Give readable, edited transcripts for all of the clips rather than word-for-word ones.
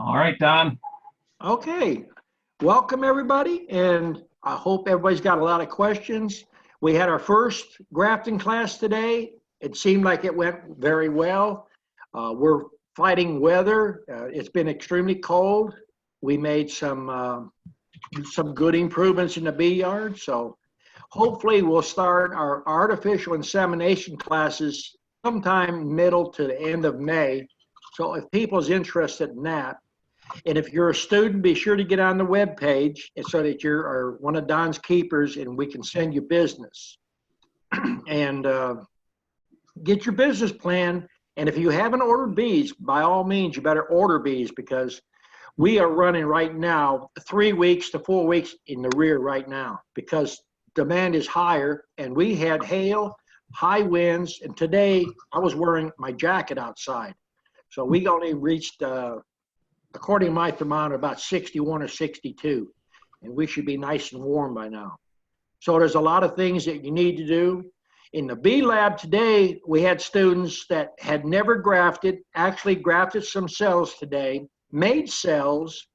All right, Don. Okay, welcome everybody, and I hope everybody's got a lot of questions. We had our first grafting class today. It seemed like it went very well. We're fighting weather. It's been extremely cold. We made some good improvements in the bee yard, so hopefully we'll start our artificial insemination classes sometime middle to the end of May. So if people's interested in that, and if you're a student, be sure to get on the web page so that you're one of Don's keepers and we can send you business. And get your business plan. And if you haven't ordered bees, by all means, you better order bees, because we are running right now 3 weeks to 4 weeks in the rear right now because demand is higher, and we had hail, high winds, and today I was wearing my jacket outside. So we only reached according to my thermometer, about 61 or 62, and we should be nice and warm by now. So there's a lot of things that you need to do. In the bee lab today, we had students that had never grafted, actually grafted some cells today, made cells,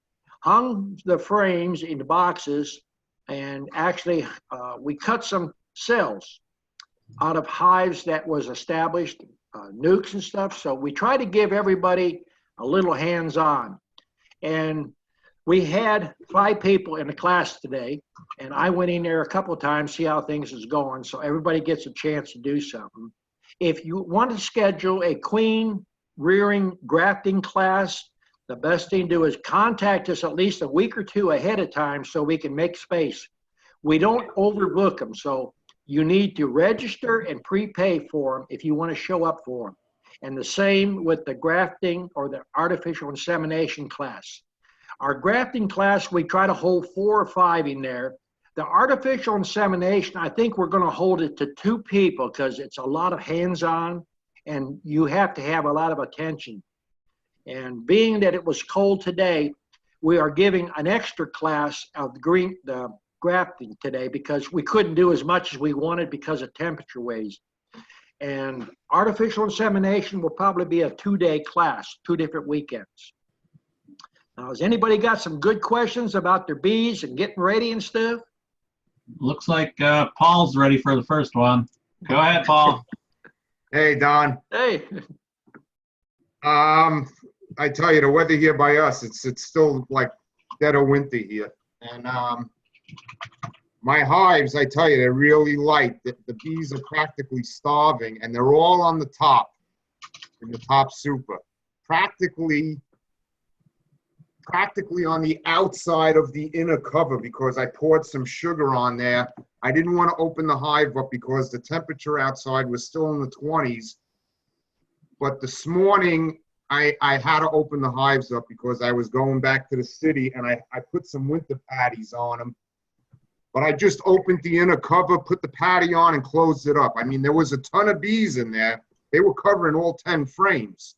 hung the frames in the boxes, and actually we cut some cells out of hives that was established, nukes and stuff. So we try to give everybody a little hands-on. And we had 5 people in the class today, and I went in there a couple of times, see how things is going, so everybody gets a chance to do something. If you want to schedule a queen rearing grafting class, the best thing to do is contact us at least a week or 2 ahead of time so we can make space. We don't overbook them, so you need to register and prepay for them if you want to show up for them. And the same with the grafting or the artificial insemination class. Our grafting class, we try to hold 4 or 5 in there. The artificial insemination, I think we're going to hold it to 2 people because it's a lot of hands-on and you have to have a lot of attention. And being that it was cold today, we are giving an extra class of the grafting today because we couldn't do as much as we wanted because of temperature waves. And artificial insemination will probably be a 2-day class, 2 different weekends. Now, has anybody got some good questions about their bees and getting ready and stuff? Looks like Paul's ready for the first one. Go ahead, Paul. Hey, Don. Hey. I tell you, the weather here by us, it's still like dead of winter here. And my hives, I tell you, they're really light. The bees are practically starving, and they're all on the top, in the top super. Practically on the outside of the inner cover because I poured some sugar on there. I didn't want to open the hive up because the temperature outside was still in the 20s. But this morning, I had to open the hives up because I was going back to the city, and I put some winter patties on them. But I just opened the inner cover, put the patty on, and closed it up. I mean, there was a ton of bees in there. They were covering all 10 frames.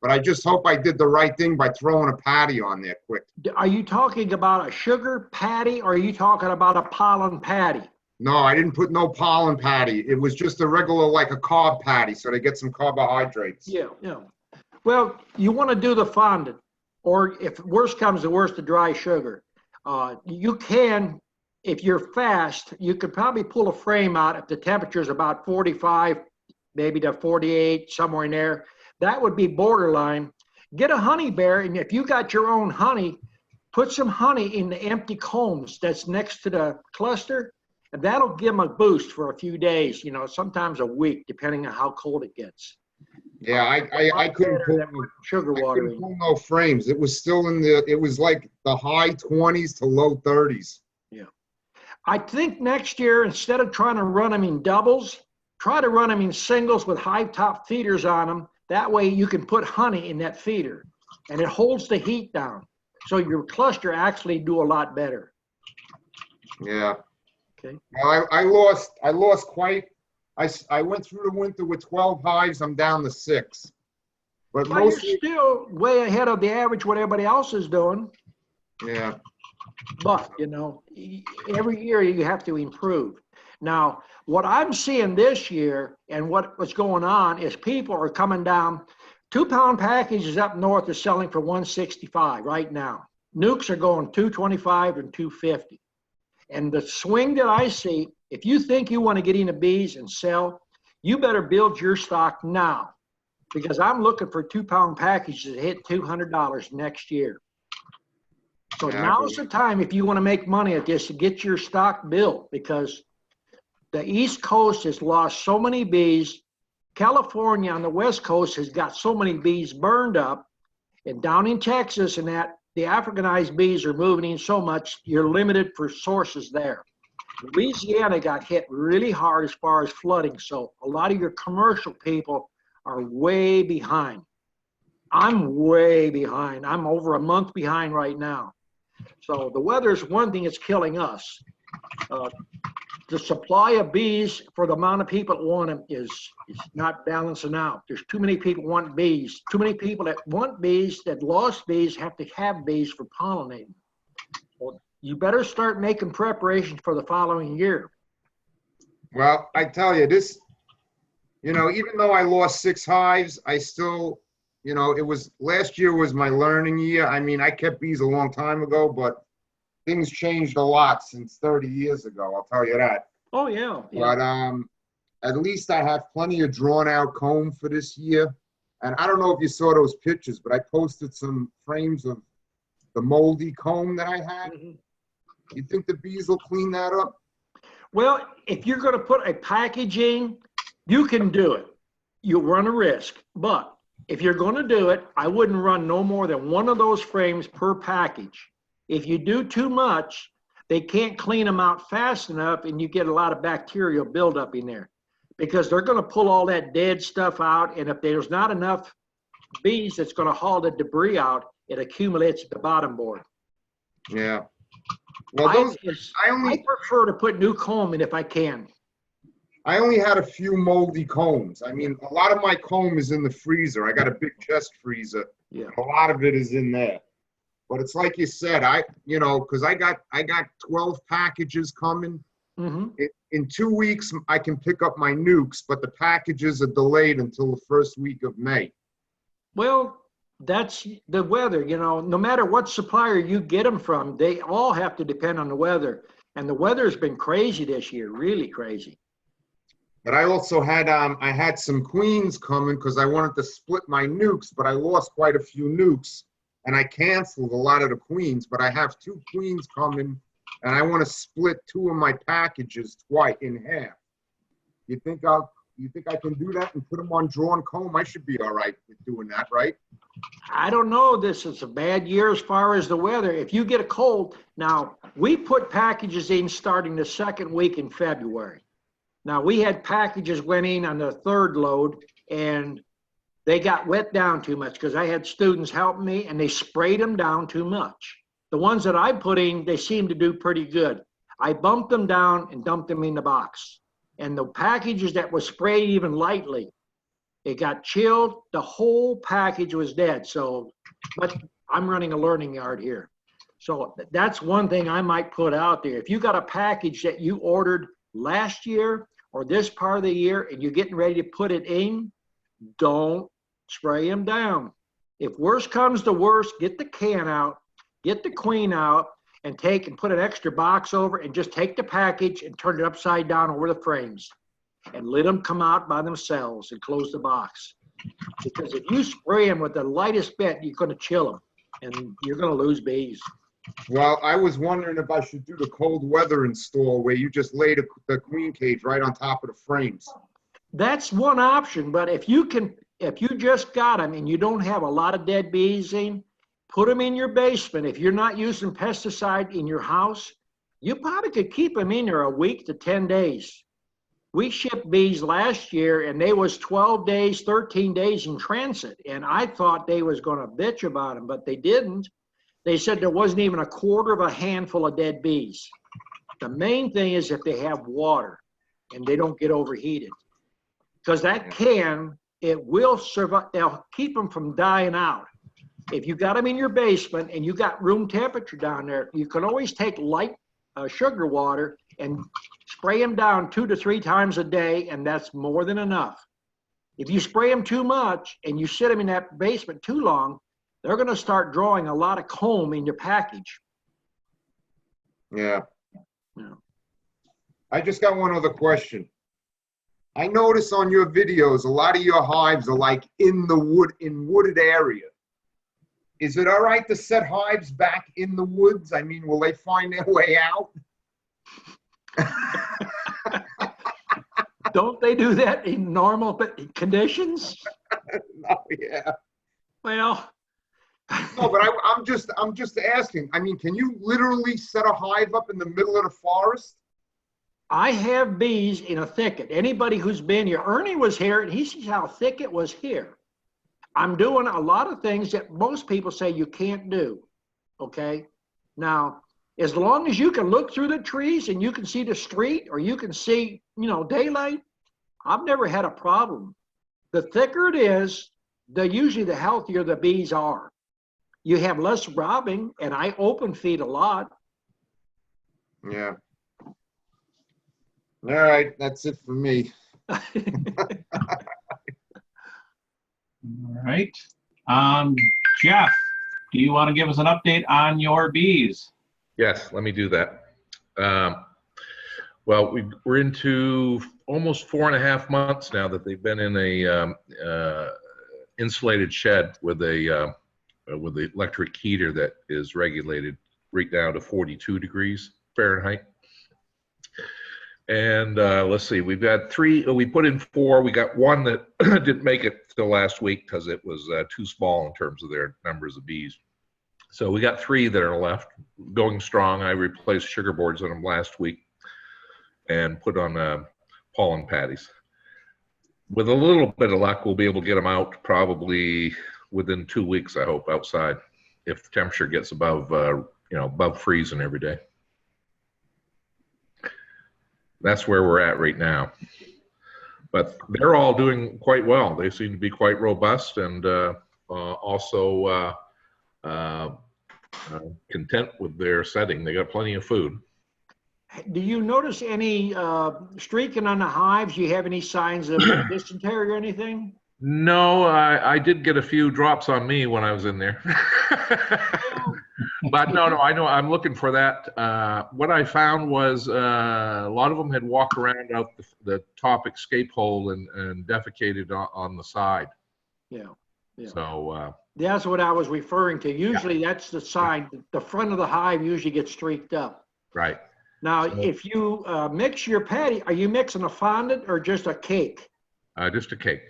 But I just hope I did the right thing by throwing a patty on there quick. Are you talking about a sugar patty or are you talking about a pollen patty? No, I didn't put no pollen patty. It was just a regular, like a carb patty, so they get some carbohydrates. Yeah. Well, you want to do the fondant, or if worst comes to worst, the dry sugar. You can, if you're fast, you could probably pull a frame out if the temperature is about 45, maybe to 48, somewhere in there. That would be borderline. Get a honey bear, and if you got your own honey, put some honey in the empty combs that's next to the cluster, and that'll give them a boost for a few days, sometimes a week, depending on how cold it gets. Yeah, I couldn't pull sugar water. I couldn't pull no frames. It was still it was like the high 20s to low 30s. Yeah. I think next year, instead of trying to run them in doubles, try to run them in singles with high top feeders on them. That way you can put honey in that feeder and it holds the heat down. So your cluster actually do a lot better. Yeah. Okay. Well, I lost quite. I went through the winter with 12 hives. I'm down to 6. But well, you're still way ahead of the average what everybody else is doing. Yeah. But, every year you have to improve. Now, what I'm seeing this year and what's going on is people are coming down 2-pound packages up north are selling for $165 right now. Nukes are going $225 and $250. And the swing that I see, if you think you want to get into bees and sell, you better build your stock now, because I'm looking for 2-pound packages to hit $200 next year. So now's the time, if you want to make money at this, to get your stock built, because the East Coast has lost so many bees. California on the West Coast has got so many bees burned up, and down in Texas and that, the Africanized bees are moving in so much, you're limited for sources there. Louisiana got hit really hard as far as flooding, so a lot of your commercial people are way behind. I'm way behind. I'm over a month behind right now. So the weather is one thing that's killing us. The supply of bees for the amount of people that want them is not balancing out. There's too many people want bees. Too many people that want bees, that lost bees, have to have bees for pollinating. Well, you better start making preparations for the following year. Well, I tell you, this, even though I lost 6 hives, I still, last year was my learning year. I mean, I kept bees a long time ago, but things changed a lot since 30 years ago, I'll tell you that. Oh, yeah. But at least I have plenty of drawn out comb for this year. And I don't know if you saw those pictures, but I posted some frames of the moldy comb that I had. Mm-hmm. You think the bees will clean that up? Well, if you're going to put a packaging, you can do it. You'll run a risk. But if you're going to do it, I wouldn't run no more than one of those frames per package. If you do too much, they can't clean them out fast enough, and you get a lot of bacterial buildup in there, because they're going to pull all that dead stuff out. And if there's not enough bees that's going to haul the debris out, it accumulates at the bottom board. Yeah. Well, I prefer to put new comb in if I can. I only had a few moldy combs. I mean, a lot of my comb is in the freezer. I got a big chest freezer. Yeah. A lot of it is in there. But it's like you said, because I got 12 packages coming. Mm-hmm. In 2 weeks, I can pick up my nukes, but the packages are delayed until the first week of May. Well, that's the weather. No matter what supplier you get them from, they all have to depend on the weather. And the weather's been crazy this year, really crazy. But I also had I had some queens coming because I wanted to split my nukes, but I lost quite a few nukes. And I canceled a lot of the queens, but I have 2 queens coming, and I want to split 2 of my packages twice in half. You think I can do that and put them on drawn comb? I should be all right with doing that, right? I don't know. This is a bad year as far as the weather. If you get a cold, now we put packages in starting the 2nd week in February. Now we had packages went in on the 3rd load, and they got wet down too much because I had students helping me, and they sprayed them down too much. The ones that I put in, they seemed to do pretty good. I bumped them down and dumped them in the box. And the packages that was sprayed even lightly, it got chilled. The whole package was dead. So, but I'm running a learning yard here. So that's one thing I might put out there. If you got a package that you ordered last year or this part of the year and you're getting ready to put it in, don't spray them down. If worse comes to worse, get the can out, get the queen out, and put an extra box over, and just take the package and turn it upside down over the frames and let them come out by themselves and close the box. Because if you spray them with the lightest bit, you're going to chill them and you're going to lose bees. Well, I was wondering if I should do the cold weather install where you just lay the queen cage right on top of the frames. That's one option, but if you just got them and you don't have a lot of dead bees in, put them in your basement. If you're not using pesticide in your house, you probably could keep them in there a week to 10 days. We shipped bees last year, and they was 12 days, 13 days in transit, and I thought they was going to bitch about them, but they didn't. They said there wasn't even a quarter of a handful of dead bees. The main thing is if they have water and they don't get overheated. Because that can, it will survive. They'll keep them from dying out. If you got them in your basement and you got room temperature down there, you can always take light sugar water and spray them down 2 to 3 times a day, and that's more than enough. If you spray them too much and you sit them in that basement too long, they're going to start drawing a lot of comb in your package. Yeah. Yeah. I just got one other question. I notice on your videos, a lot of your hives are like in wooded area. Is it all right to set hives back in the woods? I mean, will they find their way out? Don't they do that in normal conditions? No, yeah. Well, No, but I'm just asking. I mean, can you literally set a hive up in the middle of the forest? I have bees in a thicket. Anybody who's been here, Ernie was here and he sees how thick it was here. I'm doing a lot of things that most people say you can't do. Okay. Now, as long as you can look through the trees and you can see the street or you can see, daylight, I've never had a problem. The thicker it is, usually the healthier the bees are. You have less robbing, and I open feed a lot. Yeah. All right, that's it for me. All right. Jeff, do you want to give us an update on your bees? Yes, let me do that. Well, we're into almost 4.5 months now that they've been in a insulated shed with the electric heater that is regulated right down to 42 degrees Fahrenheit. And let's see, we've got 3, we put in 4. We got 1 that didn't make it till last week because it was too small in terms of their numbers of bees. So we got 3 that are left, going strong. I replaced sugar boards on them last week and put on pollen patties. With a little bit of luck, we'll be able to get them out probably within 2 weeks, I hope, outside, if the temperature gets above, above freezing every day. That's where we're at right now. But they're all doing quite well. They seem to be quite robust and also content with their setting. They got plenty of food. Do you notice any streaking on the hives? Do you have any signs of dysentery or anything? No, I did get a few drops on me when I was in there. But no, I know I'm looking for that. What I found was a lot of them had walked around out the top escape hole and defecated on the side. Yeah. So that's what I was referring to. Usually that's the sign. The front of the hive usually gets streaked up. right. Now, if you mix your patty, are you mixing a fondant or just a cake? Just a cake.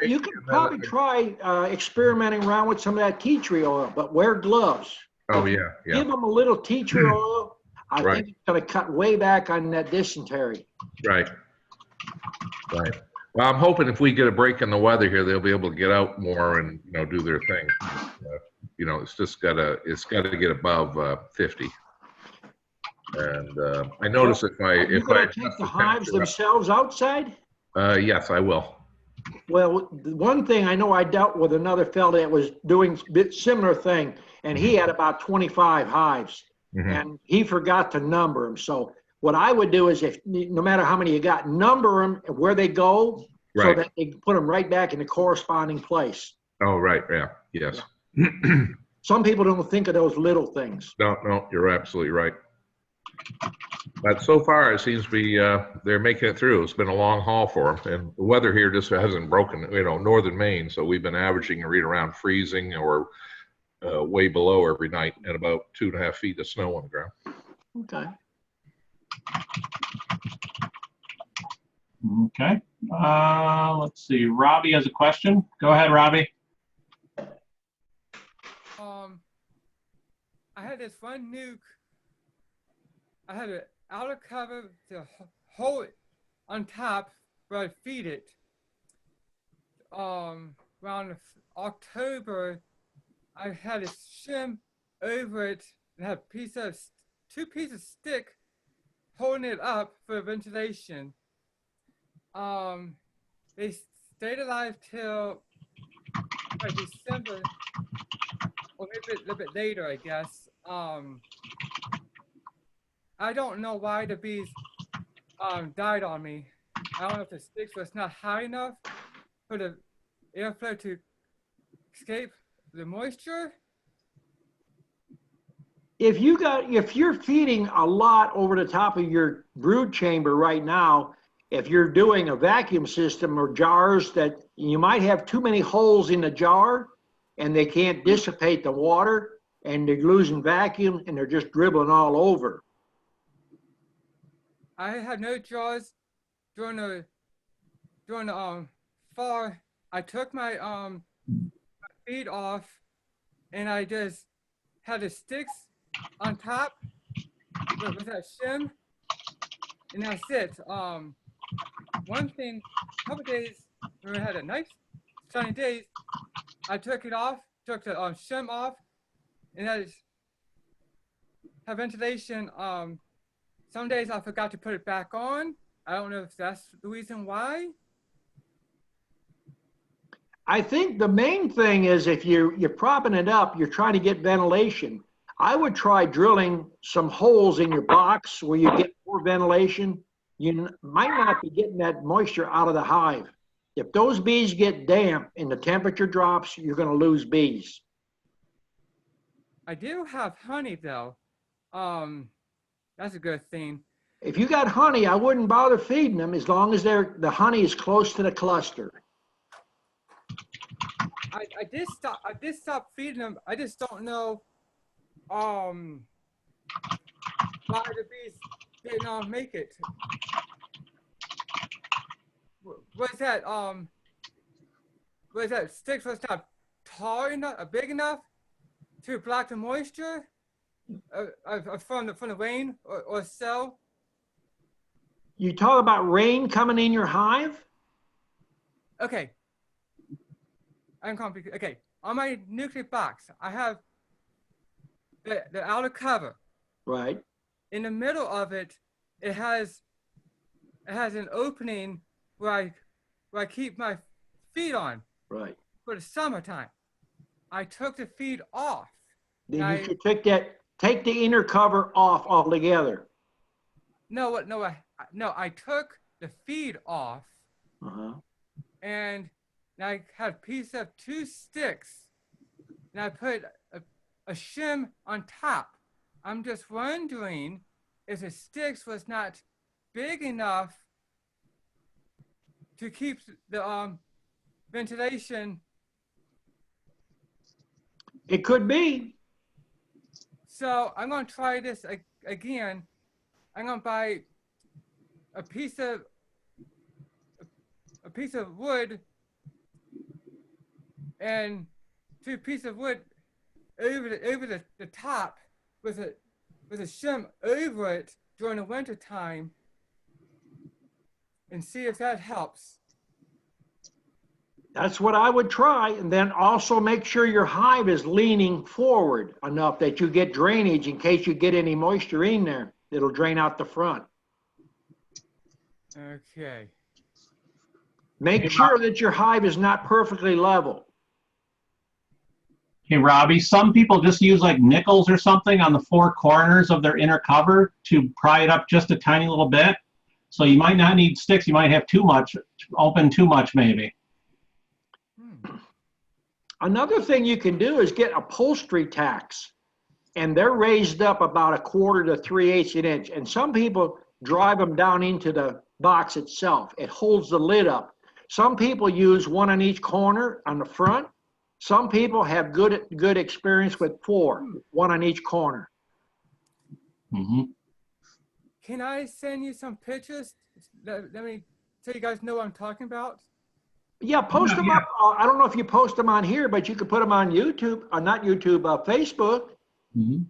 You could probably try experimenting around with some of that tea tree oil, but wear gloves. Oh, yeah. Give them a little tea tree oil. I think it's going to cut way back on that dysentery. Right. Well, I'm hoping if we get a break in the weather here, they'll be able to get out more and do their thing. It's just gotta get above 50. And I notice if I take the hives themselves outside. Yes, I will. Well, one thing I know, I dealt with another fella that was doing a similar thing, and he had about 25 hives, and he forgot to number them. So what I would do is, if no matter how many you got, number them where they go, so that they put them right back in the corresponding place. Oh, right. Yeah. Yes. Some people don't think of those little things. No, you're absolutely right. But so far, it seems to be they're making it through. It's been a long haul for them, and the weather here just hasn't broken. Northern Maine, so we've been averaging right around freezing or way below every night, and about 2.5 feet of snow on the ground. Okay. Okay. Let's see. Robbie has a question. Go ahead, Robbie. I had this one nuke. I had an outer cover to hold it on top where I feed it. Around October, I had a shim over it and had two pieces of stick holding it up for ventilation. They stayed alive till December, or maybe a little bit later, I guess. I don't know why the bees died on me. I don't know if the sticks was not high enough for the airflow to escape the moisture? If you're feeding a lot over the top of your brood chamber right now, if you're doing a vacuum system or jars, that you might have too many holes in the jar and they can't dissipate the water and they're losing vacuum and they're just dribbling all over. I had no jars during the fall. I took my feed off and I just had the sticks on top with that shim, and that's it. One thing, a couple days when we had a nice sunny days, I took it off, took the shim off, and I just have ventilation. Some days I forgot to put it back on. I don't know if that's the reason why. I think the main thing is if you're propping it up, you're trying to get ventilation. I would try drilling some holes in your box where you get more ventilation. You might not be getting that moisture out of the hive. If those bees get damp and the temperature drops, you're going to lose bees. I do have honey though. That's a good thing. If you got honey, I wouldn't bother feeding them as long as the honey is close to the cluster. I did stop feeding them. I just don't know why the bees didn't make it. Was that sticks was not tall enough, big enough to block the moisture from the rain or so? You talk about rain coming in your hive? Okay. I'm complicated. Okay, on my nuclear box, I have the outer cover. Right. In the middle of it, it has an opening where I keep my feed on. Right. For the summertime. I took the feed off. Then you should take the inner cover off altogether. I took the feed off. Uh-huh. And I had a piece of 2 sticks, and I put a shim on top. I'm just wondering if the sticks was not big enough to keep the ventilation. It could be. So I'm going to try this again. I'm going to buy a piece of wood and 2 pieces of wood over the top with a shim over it during the winter time and see if that helps. That's what I would try. And then also make sure your hive is leaning forward enough that you get drainage in case you get any moisture in there. It'll drain out the front. Okay. Make sure that your hive is not perfectly level. Hey, Robbie, some people just use like nickels or something on the 4 corners of their inner cover to pry it up just a tiny little bit. So you might not need sticks. You might have too much, open too much maybe. Another thing you can do is get upholstery tacks. And they're raised up about 1/4 to 3/8 inch. And some people drive them down into the box itself. It holds the lid up. Some people use 1 on each corner on the front. Some people have good experience with 4, 1 on each corner. Mm-hmm. Can I send you some pictures? Let me so you guys know what I'm talking about. Yeah, post them up. I don't know if you post them on here, but you could put them on YouTube, not YouTube, Facebook. Mm-hmm.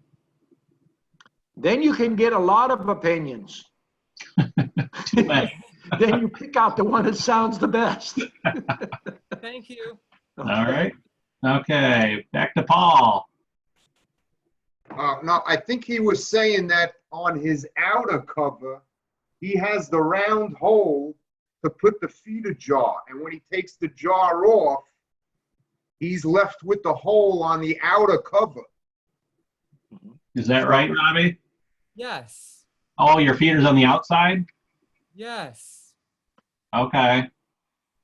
Then you can get a lot of opinions. Too many. Then you pick out the one that sounds the best. Thank you. All right. Okay, back to Paul. No, I think he was saying that on his outer cover, he has the round hole to put the feeder jar. And when he takes the jar off, he's left with the hole on the outer cover. Is that right, Robbie? Yes. Oh, your feeder's on the outside? Yes. Okay.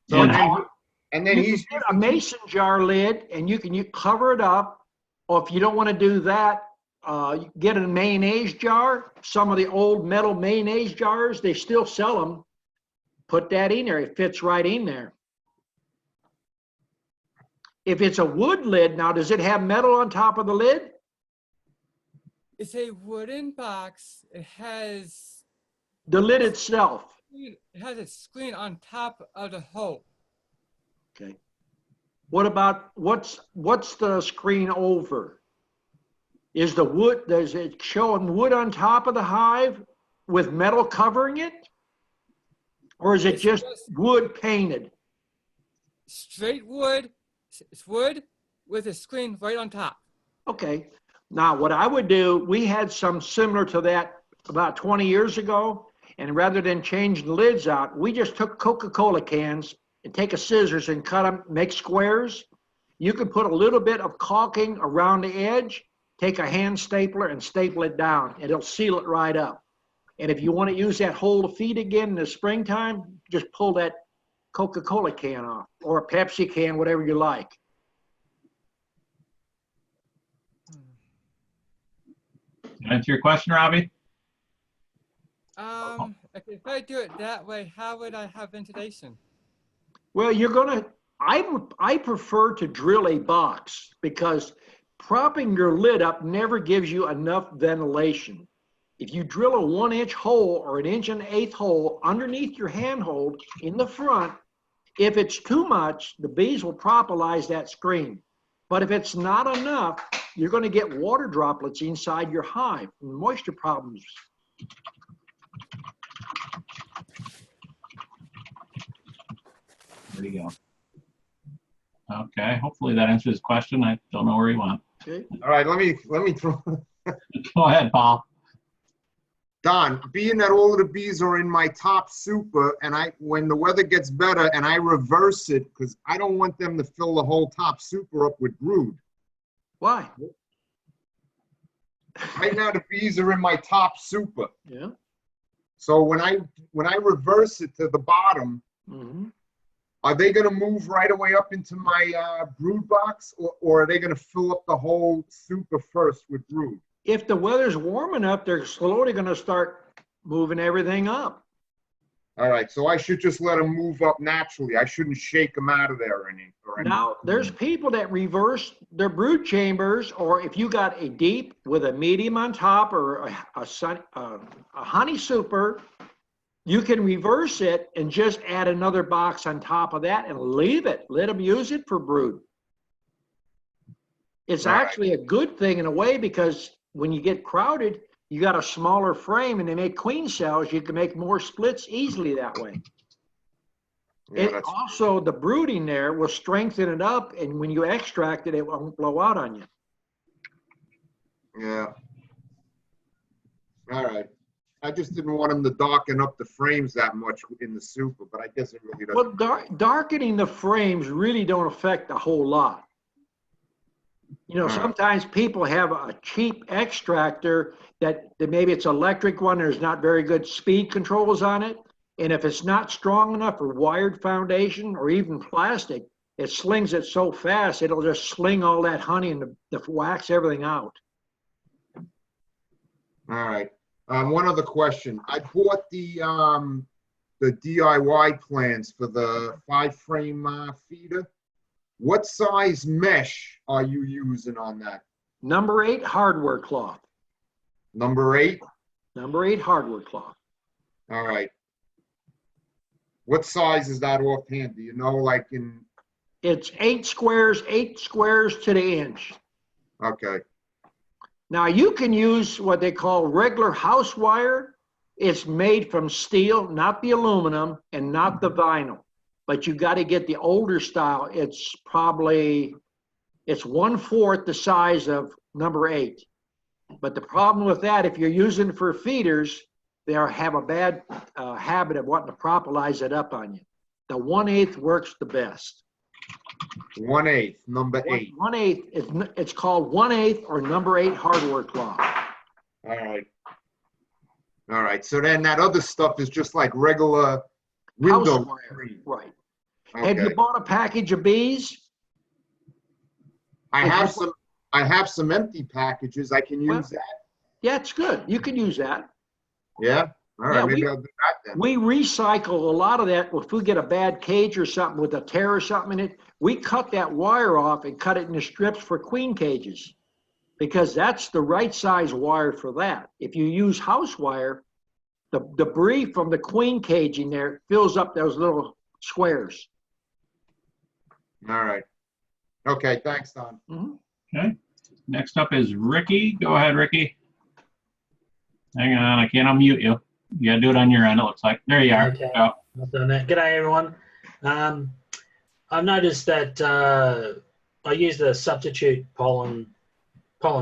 So And then And then You he's can get a mason jar lid and you cover it up. Or if you don't want to do that, you get a mayonnaise jar. Some of the old metal mayonnaise jars, they still sell them. Put that in there. It fits right in there. If it's a wood lid, now does it have metal on top of the lid? It's a wooden box. It has The lid itself. a screen on top of the hole. Okay. What about what's the screen over? Is the wood, does it showing wood on top of the hive with metal covering it? Or is it It's just just- wood painted? Straight wood. It's wood with a screen right on top. Okay. Now, what I would do, we had some similar to that about 20 years ago. And rather than changing the lids out, we just took Coca-Cola cans and take a scissors and cut them, make squares. You can put a little bit of caulking around the edge, take a hand stapler and staple it down, and it'll seal it right up. And if you want to use that hole to feed again in the springtime, just pull that Coca-Cola can off, or a Pepsi can, whatever you like. Answer your question, Robbie? If I do it that way, how would I have ventilation? Well, I prefer to drill a box because propping your lid up never gives you enough ventilation. If you drill a 1-inch hole or an 1.1/8 hole underneath your handhold in the front, if it's too much, the bees will propolize that screen. But if it's not enough, you're going to get water droplets inside your hive and moisture problems. There you go. Okay, hopefully that answers his question. I don't know where he went. Okay. All right, let me throw. Go ahead, Paul. Don, being that all of the bees are in my top super, and when the weather gets better and I reverse it, because I don't want them to fill the whole top super up with brood. Why? Right now the bees are in my top super. Yeah. So when I reverse it to the bottom, Mm-hmm. are they going to move right away up into my brood box, or are they going to fill up the whole super first with brood? If the weather's warm enough, they're slowly going to start moving everything up. All right, so I should just let them move up naturally. I shouldn't shake them out of there or anything. Now, there's people that reverse their brood chambers, or if you got a deep with a medium on top or a honey super, you can reverse it and just add another box on top of that and leave it. Let them use it for brood. It's Right. actually a good thing in a way because when you get crowded, you got a smaller frame and they make queen cells. You can make more splits easily that way. Yeah, Also, the brooding there will strengthen it up, and when you extract it, it won't blow out on you. yeah. All right. I just didn't want them to darken up the frames that much in the super, but I guess it really doesn't. Well, darkening the frames really don't affect a whole lot. You know, sometimes people have a cheap extractor that maybe it's electric one, there's not very good speed controls on it. And if it's not strong enough for wired foundation or even plastic, it slings it so fast, it'll just sling all that honey and the wax everything out. All right. One other question. I bought the DIY plans for the 5-frame feeder. What size mesh are you using on that? Number 8 hardware cloth. Number 8? Number 8 hardware cloth. All right. What size is that offhand? Do you know, like in? It's 8 squares to the inch. Okay. Now you can use what they call regular house wire. It's made from steel, not the aluminum and not the vinyl. But you got to get the older style. It's 1/4 the size of number 8. But the problem with that, if you're using it for feeders, they have a bad habit of wanting to propolize it up on you. The 1/8 works the best. 1/8, number 8. 1/8, it's called 1/8 or number 8 hardware cloth. All right. All right. So then that other stuff is just like regular window House wire, screen. right. Have you Okay. bought a package of bees? I If have you- some, I have some empty packages. I can Well, use that. Yeah, it's good. You can use that. Yeah? All Yeah, right, maybe I'll do that then. We recycle a lot of that. If we get a bad cage or something with a tear or something in it, we cut that wire off and cut it into strips for queen cages, because that's the right size wire for that. If you use house wire, the debris from the queen cage in there fills up those little squares. All right. Okay, thanks, Don. Mhm. Okay. Next up is Ricky. Go ahead, Ricky. Hang on, I can't unmute you. You gotta do it on your end, it looks like. There you are. Okay. Go. I've done that. G'day, everyone. I've noticed that I used a substitute pollen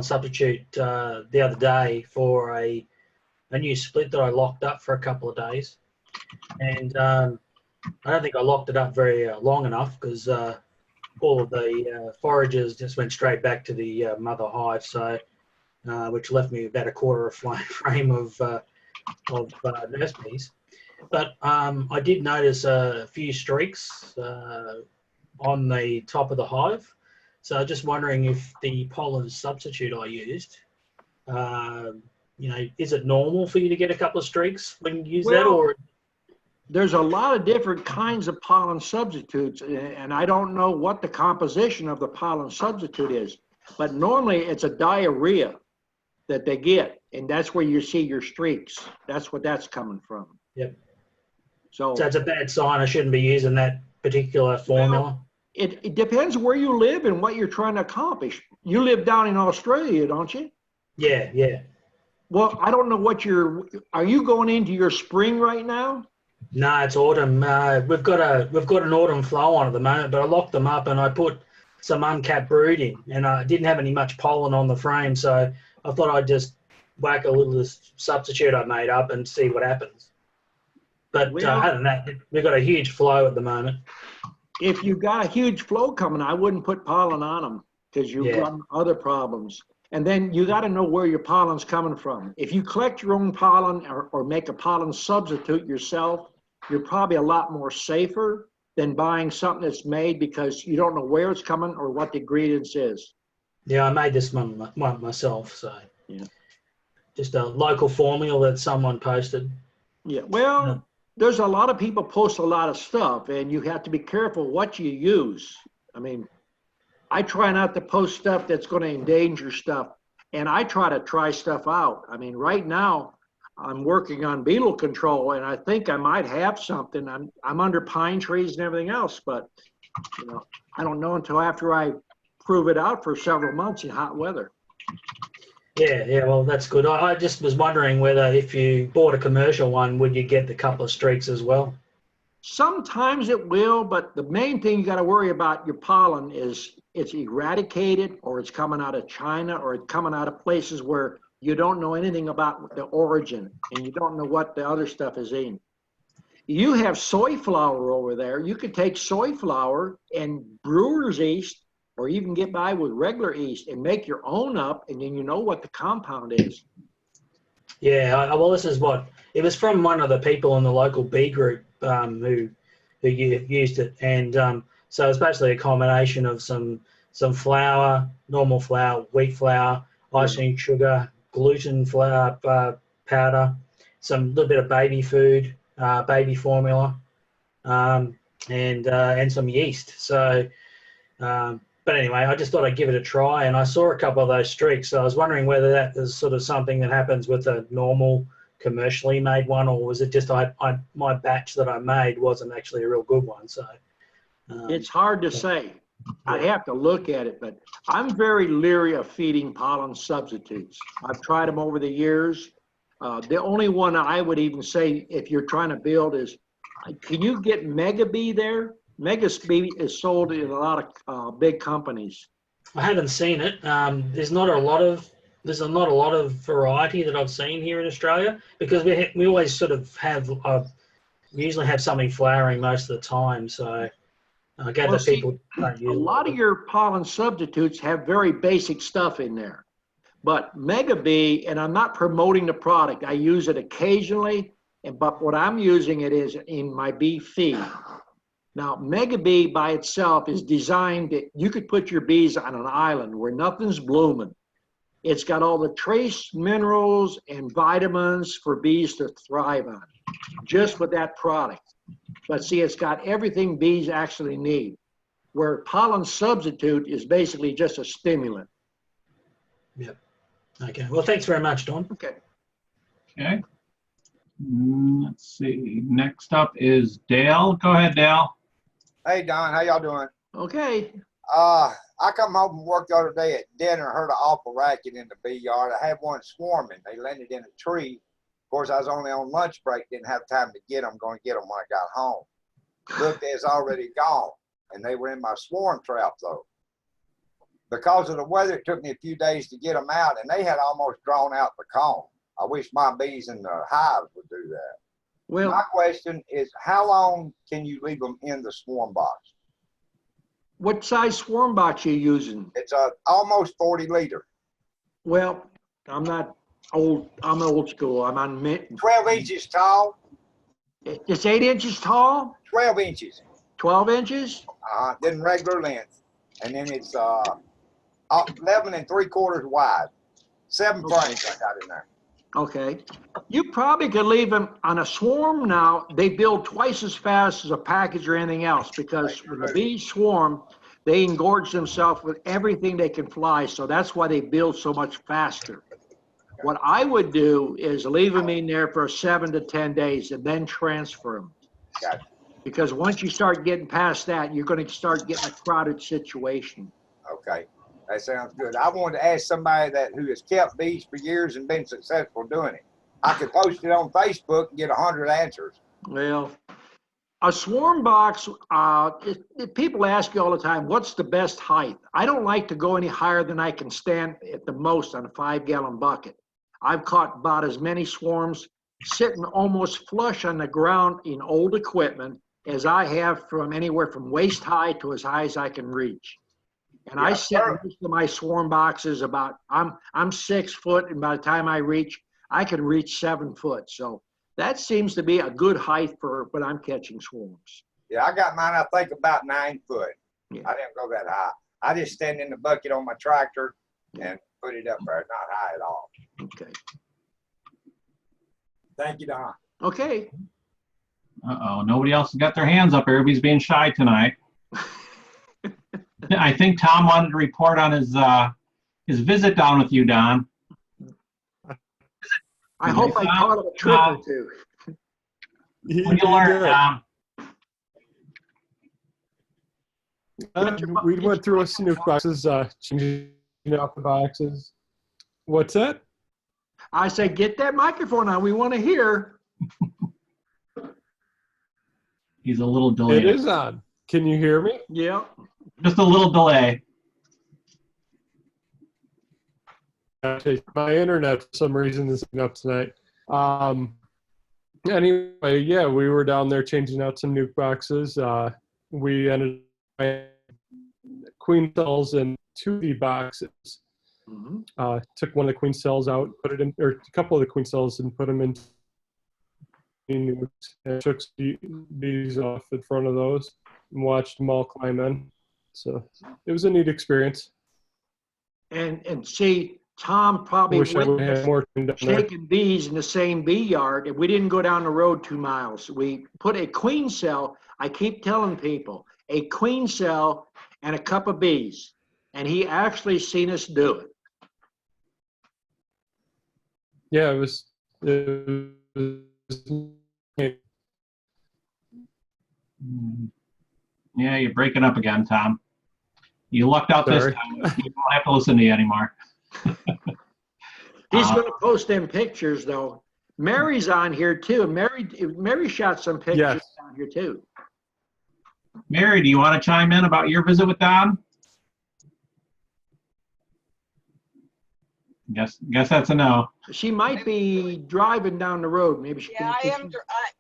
substitute the other day for a new split that I locked up for a couple of days, and I don't think I locked it up very long enough, because all of the foragers just went straight back to the mother hive, so which left me about a quarter of frame of nurse bees. But I did notice a few streaks on the top of the hive. So just wondering if the pollen substitute I used, is it normal for you to get a couple of streaks when you use that, Well, or? There's a lot of different kinds of pollen substitutes, and I don't know what the composition of the pollen substitute is, but normally it's a diarrhea that they get, and that's where you see your streaks. That's what that's coming from. Yep. So So it's a bad sign. I shouldn't be using that particular formula. it depends where you live and what you're trying to accomplish. You live down in Australia, don't you? Yeah, yeah. Well, I don't know what are you going into your spring right now? No, it's autumn. We've got an autumn flow on at the moment, but I locked them up and I put some uncapped brood in, and I didn't have any much pollen on the frame, so I thought I'd just whack a little substitute I made up and see what happens. But other than that, we've got a huge flow at the moment. If you got a huge flow coming, I wouldn't put pollen on them, because you've Yeah. got other problems. And then you got to know where your pollen's coming from. If you collect your own pollen or make a pollen substitute yourself, you're probably a lot more safer than buying something that's made, because you don't know where it's coming or what the ingredients is. Yeah, I made this one myself, so Yeah. just a local formula that someone posted. Yeah, well, Yeah. there's a lot of people post a lot of stuff, and you have to be careful what you use. I mean, I try not to post stuff that's going to endanger stuff, and I try stuff out. I mean, right now I'm working on beetle control, and I think I might have something. I'm under pine trees and everything else, but I don't know until after I prove it out for several months in hot weather. Yeah, well, that's good. I just was wondering whether if you bought a commercial one, would you get the couple of streaks as well? Sometimes it will, but the main thing you got to worry about your pollen is it's eradicated, or it's coming out of China, or it's coming out of places where you don't know anything about the origin, and you don't know what the other stuff is in. You have soy flour over there. You could take soy flour and brewer's yeast, or you can get by with regular yeast and make your own up, and then you know what the compound is. Yeah, well, this is what it was from one of the people in the local bee group who used it, and so it's basically a combination of some flour, normal flour, wheat flour, icing sugar, gluten flour powder, some little bit of baby food, baby formula, and some yeast. So, but anyway, I just thought I'd give it a try, and I saw a couple of those streaks. So I was wondering whether that is sort of something that happens with a normal commercially made one, or was it just my batch that I made wasn't actually a real good one. So It's hard to say. I'd have to look at it, but I'm very leery of feeding pollen substitutes. I've tried them over the years. The only one I would even say, if you're trying to build, is can you get Mega Bee there? Mega Bee is sold in a lot of big companies. I haven't seen it. There's not a lot of variety that I've seen here in Australia, because we always sort of have we usually have something flowering most of the time. So I gather people don't use a lot of your pollen substitutes have very basic stuff in there, but Mega Bee, and I'm not promoting the product, I use it occasionally, but what I'm using it is in my bee feed. Now, Mega Bee by itself is designed that you could put your bees on an island where nothing's blooming. It's got all the trace minerals and vitamins for bees to thrive on, just with that product. But see, it's got everything bees actually need, where pollen substitute is basically just a stimulant. Yep. Okay. Well, thanks very much, Don. Okay. Okay. Let's see. Next up is Dale. Go ahead, Dale. Hey Don, how y'all doing? Okay. I come home from work the other day at dinner and heard an awful racket in the bee yard. I had one swarming. They landed in a tree. Of course, I was only on lunch break, didn't have time to get them. Going to get them when I got home. Looked, they was already gone, and they were in my swarm trap though. Because of the weather, it took me a few days to get them out, and they had almost drawn out the comb. I wish my bees in the hives would do that. Well, My question is, how long can you leave them in the swarm box? what size swarm box are you using? It's almost 40 liter, Well, I'm not old. I'm old school. I'm on 12 inches tall, It's 8 inches tall, 12 inches, 12 inches. then regular length. And then it's 11 3/4 wide. 7 frames I got in there. Okay. You probably could leave them on a swarm now. They build twice as fast as a package or anything else because when the bees swarm, they engorge themselves with everything they can fly. So that's why they build so much faster. What I would do is leave them in there for 7 to 10 days and then transfer them. Gotcha. Because once you start getting past that, you're going to start getting a crowded situation. Okay, that sounds good. I wanted to ask somebody who has kept bees for years and been successful doing it. I could post it on Facebook and get 100 answers. Well, a swarm box, people ask you all the time, what's the best height? I don't like to go any higher than I can stand at the most on a 5-gallon bucket. I've caught about as many swarms sitting almost flush on the ground in old equipment as I have from anywhere from waist high to as high as I can reach. And I set most of my swarm boxes about, I'm 6 foot, and by the time I reach, I can reach 7 foot. So that seems to be a good height for when I'm catching swarms. Yeah, I got mine, I think, about 9 foot. Yeah. I didn't go that high. I just stand in the bucket on my tractor and put it up there, not high at all. Okay. Thank you, Don. Okay. Uh-oh, nobody else has got their hands up. Everybody's being shy tonight. I think Tom wanted to report on his visit down with you, Don. I hope I caught a trick or two. What did you learn, Tom? We went through a snook boxes, changing out the boxes. What's that? I say, get that microphone on. We want to hear. He's a little delayed. It is on. Can you hear me? Yeah. Just a little delay. Okay, my internet for some reason is up tonight. Anyway, yeah, we were down there changing out some nuke boxes. We ended up queen cells in 2D boxes. Mm-hmm. Took one of the queen cells out, put it in, or a couple of the queen cells, and put them in nukes, and took these off in front of those and watched them all climb in. So it was a neat experience. And see, Tom probably Wish I would have had more down there. shaking bees in the same bee yard, and we didn't go down the road 2 miles. We put a queen cell. I keep telling people, a queen cell and a cup of bees, and he actually seen us do it. Yeah, it was Yeah, you're breaking up again, Tom. You lucked out this Sorry. time. You don't have to listen to you anymore. He's going to post them pictures, though. Mary's on here, too. Mary shot some pictures Yes. down here, too. Mary, do you want to chime in about your visit with Don? Guess that's a no. She might be driving down the road. Maybe she Yeah, can. I am.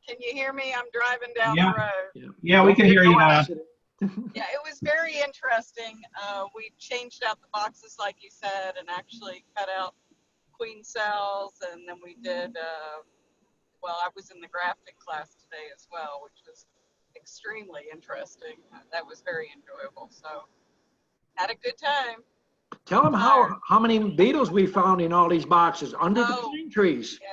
Can you hear me? I'm driving down Yeah. the road. Yeah, we can hear you now. Yeah, it was very interesting. We changed out the boxes, like you said, and actually cut out queen cells. And then we did, well, I was in the grafting class today as well, which was extremely interesting. That was very enjoyable. So had a good time. Tell them how many beetles we found in all these boxes under the Oh. pine trees. Yeah.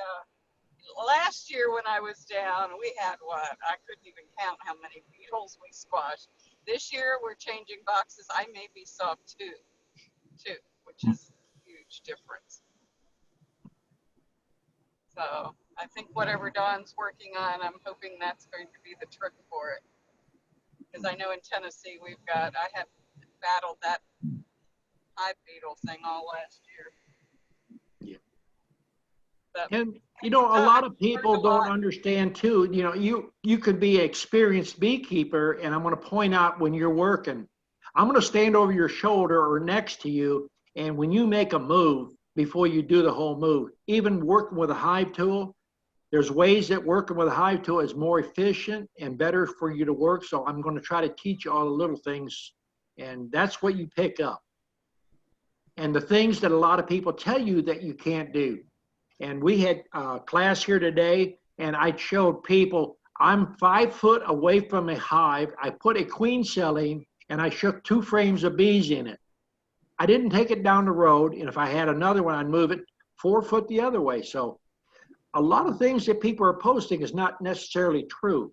Last year when I was down, we had what? I couldn't even count how many beetles we squashed. This year we're changing boxes. I maybe saw two, which is a huge difference. So I think whatever Don's working on, I'm hoping that's going to be the trick for it. Because I know in Tennessee I had battled that hive beetle thing all last year. Yeah. But, And a lot of people don't understand too. You could be an experienced beekeeper, and I'm going to point out when you're working, I'm going to stand over your shoulder or next to you, and when you make a move, before you do the whole move, even working with a hive tool, there's ways that working with a hive tool is more efficient and better for you to work. So I'm going to try to teach you all the little things, and that's what you pick up. And the things that a lot of people tell you that you can't do. And we had a class here today, and I showed people, I'm 5 foot away from a hive. I put a queen cell in, and I shook 2 frames of bees in it. I didn't take it down the road, and if I had another one, I'd move it 4 foot the other way. So a lot of things that people are posting is not necessarily true.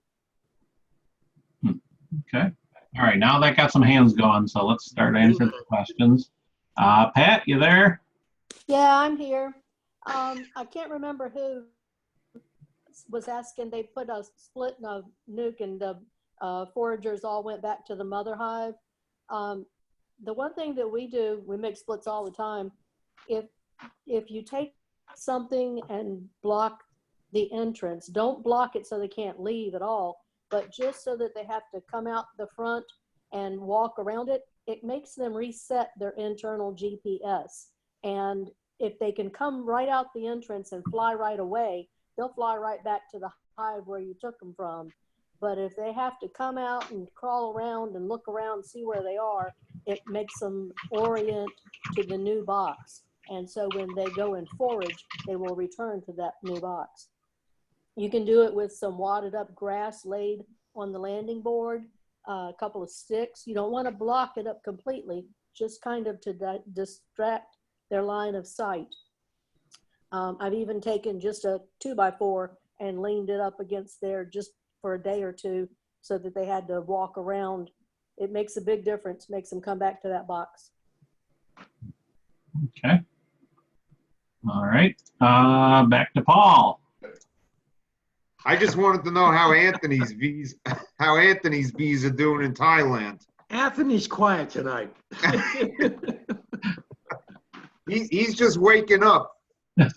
Okay. All right. Now that got some hands going, so let's start answering the questions. Pat, you there? Yeah, I'm here. I can't remember who was asking. They put a split and a nuke, and the foragers all went back to the mother hive. The one thing that we do, we make splits all the time. If you take something and block the entrance, don't block it so they can't leave at all, but just so that they have to come out the front and walk around it, it makes them reset their internal GPS. And if they can come right out the entrance and fly right away, they'll fly right back to the hive where you took them from. But if they have to come out and crawl around and look around and see where they are, it makes them orient to the new box. And so when they go and forage, they will return to that new box. You can do it with some wadded up grass laid on the landing board, a couple of sticks. You don't want to block it up completely, just kind of to distract their line of sight. I've even taken just a 2x4 and leaned it up against there just for a day or two so that they had to walk around. It makes a big difference, makes them come back to that box. Okay. All right. Back to Paul. I just wanted to know how Anthony's bees are doing in Thailand. Anthony's quiet tonight. He's just waking up.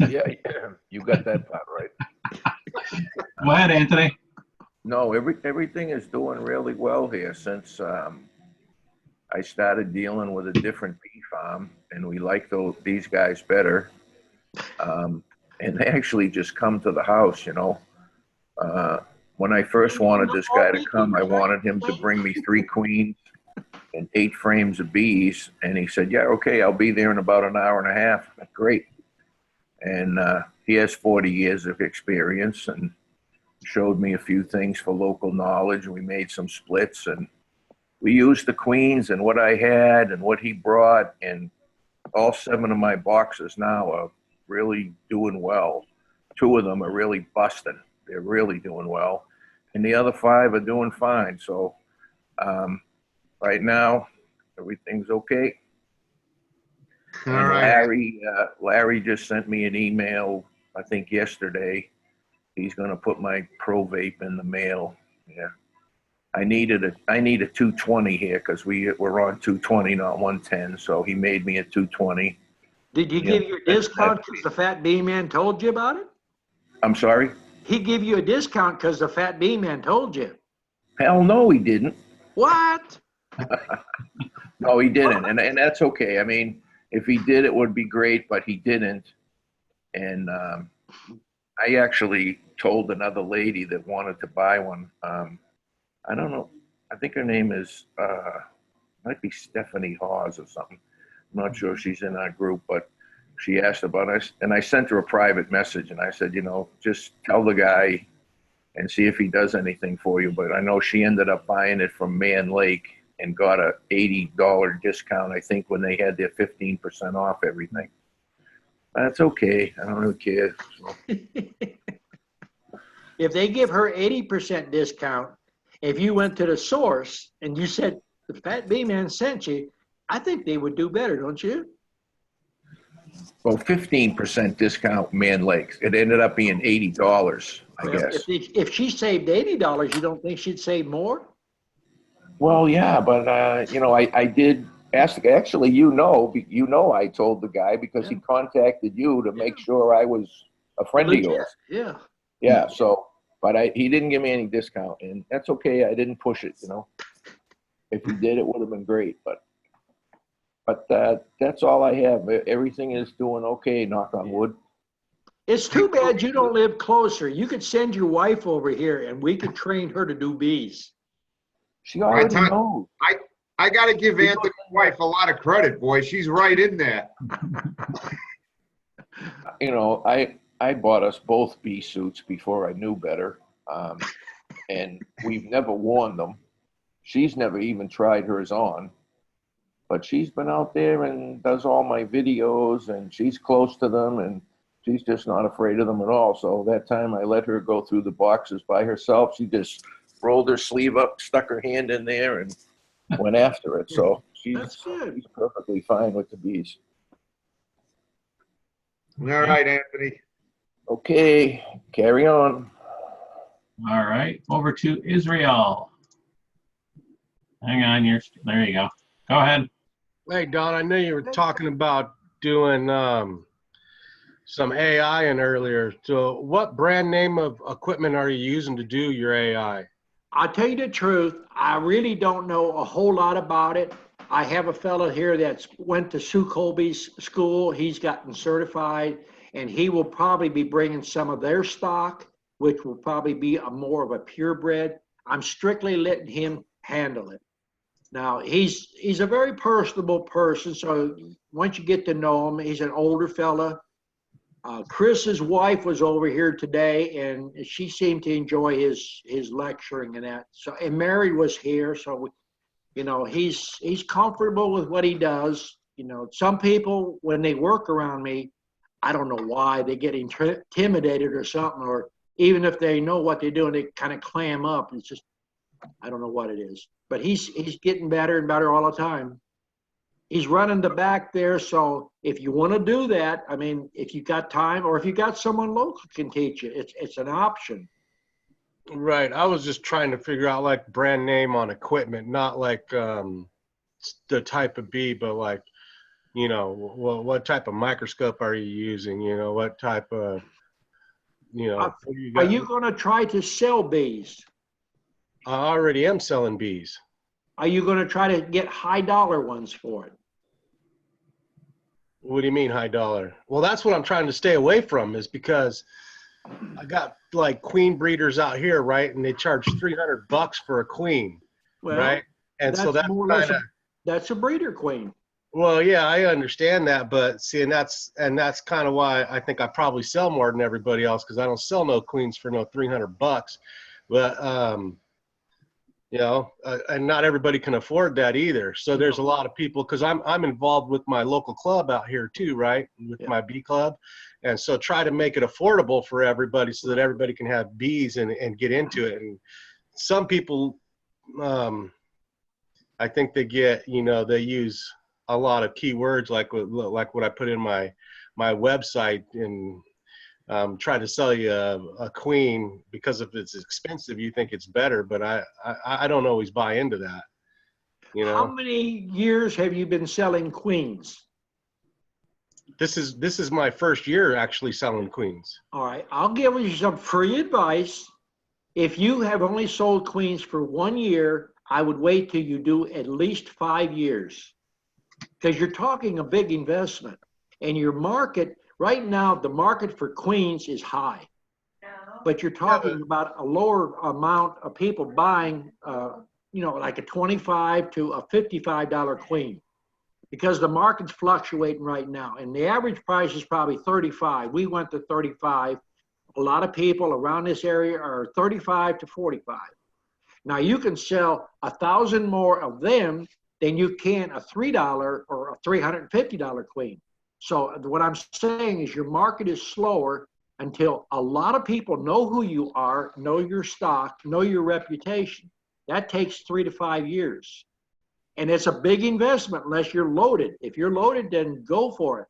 Yeah, you got that part right. Go ahead, Anthony. No, everything is doing really well here since I started dealing with a different bee farm, and we like these guys better. And they actually just come to the house, When I first wanted this guy to come, I wanted him to bring me 3 queens and 8 frames of bees. And he said, yeah, okay, I'll be there in about an hour and a half. Great. And he has 40 years of experience and showed me a few things for local knowledge. We made some splits, and we used the queens and what I had and what he brought, and all 7 of my boxes now are really doing well. 2 of them are really busting. They're really doing well. And the other 5 are doing fine. So right now, everything's okay. All And right. Larry just sent me an email, I think yesterday. He's going to put my Pro Vape in the mail. Yeah. I need a 220 here because we're on 220, not 110. So he made me a 220. Did he give you a discount because the Fat Bee Man told you about it? I'm sorry? He gave you a discount because the Fat Bee Man told you. Hell no, he didn't. What? No, he didn't. And that's okay. I mean, if he did, it would be great, but he didn't. And I actually told another lady that wanted to buy one. I don't know. I think her name is, might be Stephanie Hawes or something. I'm not sure if she's in our group, but she asked about us. And I sent her a private message, and I said, just tell the guy and see if he does anything for you. But I know she ended up buying it from Man Lake and got a $80 discount, I think, when they had their 15% off everything. That's okay. I don't really care. So. If they give her 80% discount, if you went to the source and you said the Fat Bee Man sent you, I think they would do better, don't you? Well, 15% discount Man Lakes. It ended up being $80, I guess. If she saved $80, you don't think she'd save more? Well, yeah, but you know, I did ask. Actually, I told the guy because he contacted you to make sure I was a friend of yours. Yeah. Yeah. So, but he didn't give me any discount, and that's okay. I didn't push it. You know, if he did, it would have been great. But that's all I have. Everything is doing okay. Knock on wood. It's too bad you don't live closer. You could send your wife over here, and we could train her to do bees. She already knows. I got to give Anthony's wife a lot of credit, boy. She's right in there. You know, I bought us both bee suits before I knew better, and we've never worn them. She's never even tried hers on, but she's been out there and does all my videos, and she's close to them, and she's just not afraid of them at all. So that time I let her go through the boxes by herself. She just rolled her sleeve up, stuck her hand in there, and went after it. So she's perfectly fine with the bees. All right, Anthony. Okay, carry on. All right, over to Israel. Hang on, there you go. Go ahead. Hey, Don, I know you were talking about doing some AI in earlier. So what brand name of equipment are you using to do your AI? I'll tell you the truth, I really don't know a whole lot about it. I have a fellow here that's went to Sue Colby's school. He's gotten certified, and he will probably be bringing some of their stock, which will probably be more of a purebred. I'm strictly letting him handle it. Now, he's a very personable person, so once you get to know him, he's an older fella. Chris's wife was over here today, and she seemed to enjoy his lecturing and that. So, and Mary was here, so you know, he's comfortable with what he does. You know, some people when they work around me, I don't know why they get intimidated or something, or even if they know what they're doing, they kind of clam up. It's just, I don't know what it is, but he's getting better and better all the time. He's running the back there, so if you want to do that, I mean, if you got time or if you got someone local can teach you, it's an option. Right. I was just trying to figure out like brand name on equipment, not like the type of bee, but like, you know, what type of microscope are you using? You know, what type of, you know. Are you going to try to sell bees? I already am selling bees. Are you going to try to get high dollar ones for it? What do you mean high dollar? Well, that's what I'm trying to stay away from, is because I got like queen breeders out here, right? And they charge $300 for a queen, well, right? And so that's kind of, that's a breeder queen. Well, yeah, I understand that, but see, and that's kind of why I think I probably sell more than everybody else, because I don't sell no queens for no $300. But you know, and not everybody can afford that either. So there's a lot of people, because I'm involved with my local club out here too, right? With my bee club. And so try to make it affordable for everybody so that everybody can have bees and get into it. And some people, I think they get, you know, they use a lot of keywords like what I put in my website, and try to sell you a queen because if it's expensive, you think it's better, but I don't always buy into that. You know. How many years have you been selling queens? This is my first year actually selling queens. All right, I'll give you some free advice. If you have only sold queens for 1 year, I would wait till you do at least 5 years, because you're talking a big investment, and your market. Right now, the market for queens is high, but you're talking about a lower amount of people buying, you know, like a $25 to a $55 queen, because the market's fluctuating right now, and the average price is probably $35. We went to $35, A lot of people around this area are 35 to 45. Now you can sell 1,000 more of them than you can a $3 or a $350 queen. So what I'm saying is your market is slower until a lot of people know who you are, know your stock, know your reputation. That takes 3 to 5 years. And it's a big investment unless you're loaded. If you're loaded, then go for it.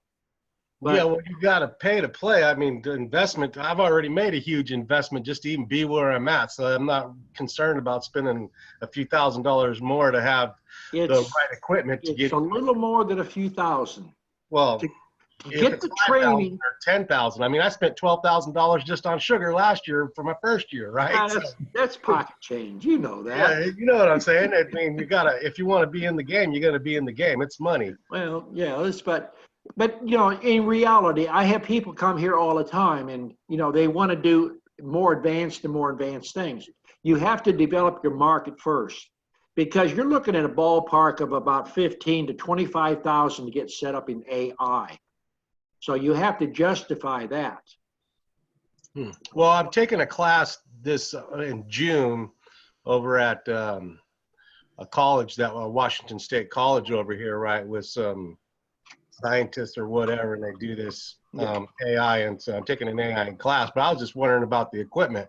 But, yeah, well, you got to pay to play. I mean, the investment, I've already made a huge investment just to even be where I'm at. So I'm not concerned about spending a few $1,000s more to have the right equipment to get. It's a little more than a few thousand. Well, to if get it's the 5,000 training. or 10,000. I mean, I spent $12,000 just on sugar last year for my first year, right? That's pocket change. You know that. Yeah, you know what I'm saying? I mean, you gotta, if you want to be in the game, you got to be in the game. It's money. Well, yeah, but you know, in reality, I have people come here all the time, and you know, they want to do more advanced and more advanced things. You have to develop your market first, because you're looking at a ballpark of about 15 to 25,000 to get set up in AI. So you have to justify that. Well, I'm taking a class this in June over at a college, that Washington State College over here, right, with some scientists or whatever, and they do this AI, and so I'm taking an AI class. But I was just wondering about the equipment,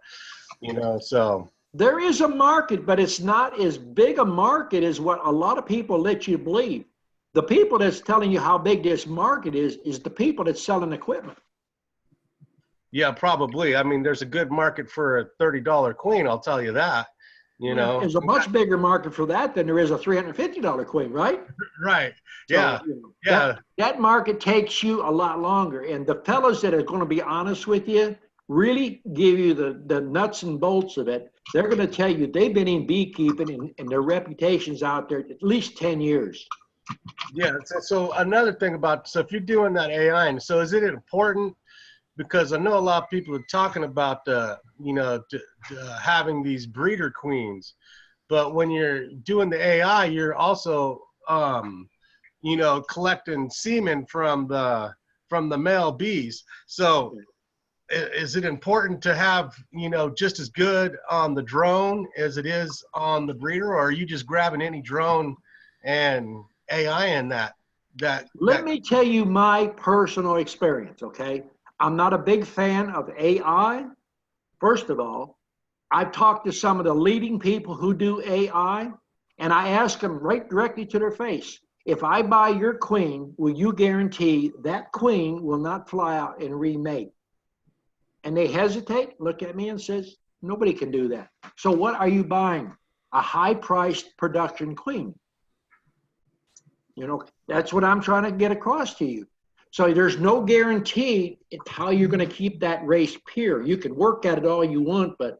you know. So there is a market, but it's not as big a market as what a lot of people let you believe. The people that's telling you how big this market is the people that's selling equipment. yeah, probably. I mean, there's a good market for a $30 queen, I'll tell you that. You know, there's a much bigger market for that than there is a $350 queen, right? Right. Yeah. So, you know, yeah. That market takes you a lot longer. And the fellows that are going to be honest with you, really give you the nuts and bolts of it. They're going to tell you they've been in beekeeping and their reputation's out there at least 10 years. Yeah. So another thing about, so if you're doing that AI, and so is it important? Because I know a lot of people are talking about, you know, having these breeder queens, but when you're doing the AI, you're also, you know, collecting semen from the male bees. So is it important to have, you know, just as good on the drone as it is on the breeder, or are you just grabbing any drone and AI in that? Let me tell you my personal experience, okay? I'm not a big fan of AI. First of all, I've talked to some of the leading people who do AI, and I ask them right directly to their face, if I buy your queen, will you guarantee that queen will not fly out and remate? And they hesitate, look at me and says, nobody can do that. So what are you buying? A high-priced production queen. You know, that's what I'm trying to get across to you. So there's no guarantee how you're going to keep that race pure. You can work at it all you want, but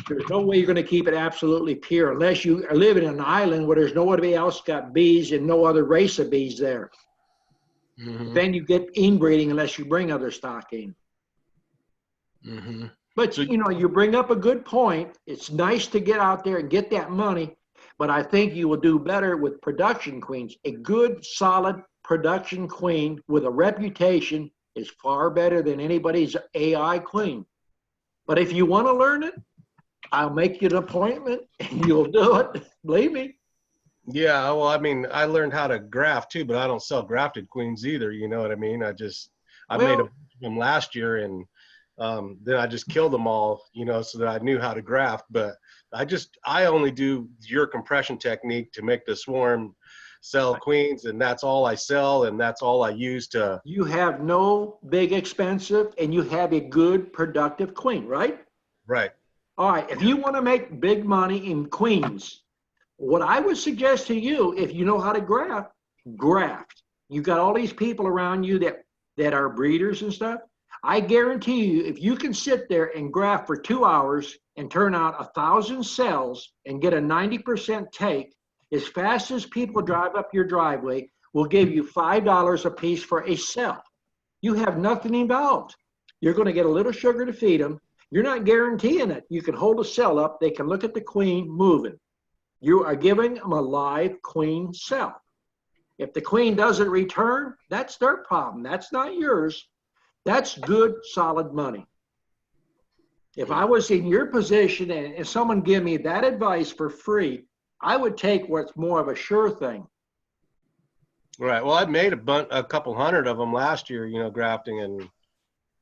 there's no way you're going to keep it absolutely pure unless you are living in an island where there's nobody else got bees and no other race of bees there. Mm-hmm. Then you get inbreeding unless you bring other stock in. Mm-hmm. But, so, you know, you bring up a good point. It's nice to get out there and get that money, but I think you will do better with production queens. A good, solid production queen with a reputation is far better than anybody's AI queen. But if you want to learn it, I'll make you an appointment and you'll do it. Believe me. Yeah, well, I mean, I learned how to graft too, but I don't sell grafted queens either. You know what I mean? I made a bunch of them last year, and then I just killed them all, you know, so that I knew how to graft. But I only do your compression technique to make the swarm sell queens, and that's all I sell, and that's all I use to. You have no big expensive, and you have a good productive queen, right? Right. All right. If you want to make big money in queens, what I would suggest to you, if you know how to graft. You've got all these people around you that are breeders and stuff. I guarantee you, if you can sit there and graft for 2 hours and turn out 1,000 cells and get a 90% take, as fast as people drive up your driveway, will give you $5 a piece for a cell. You have nothing involved. You're going to get a little sugar to feed them. You're not guaranteeing it. You can hold a cell up. They can look at the queen moving. You are giving them a live queen cell. If the queen doesn't return, that's their problem. That's not yours. That's good, solid money. If I was in your position and someone give me that advice for free, I would take what's more of a sure thing. Right. Well, I made a couple hundred of them last year, grafting, and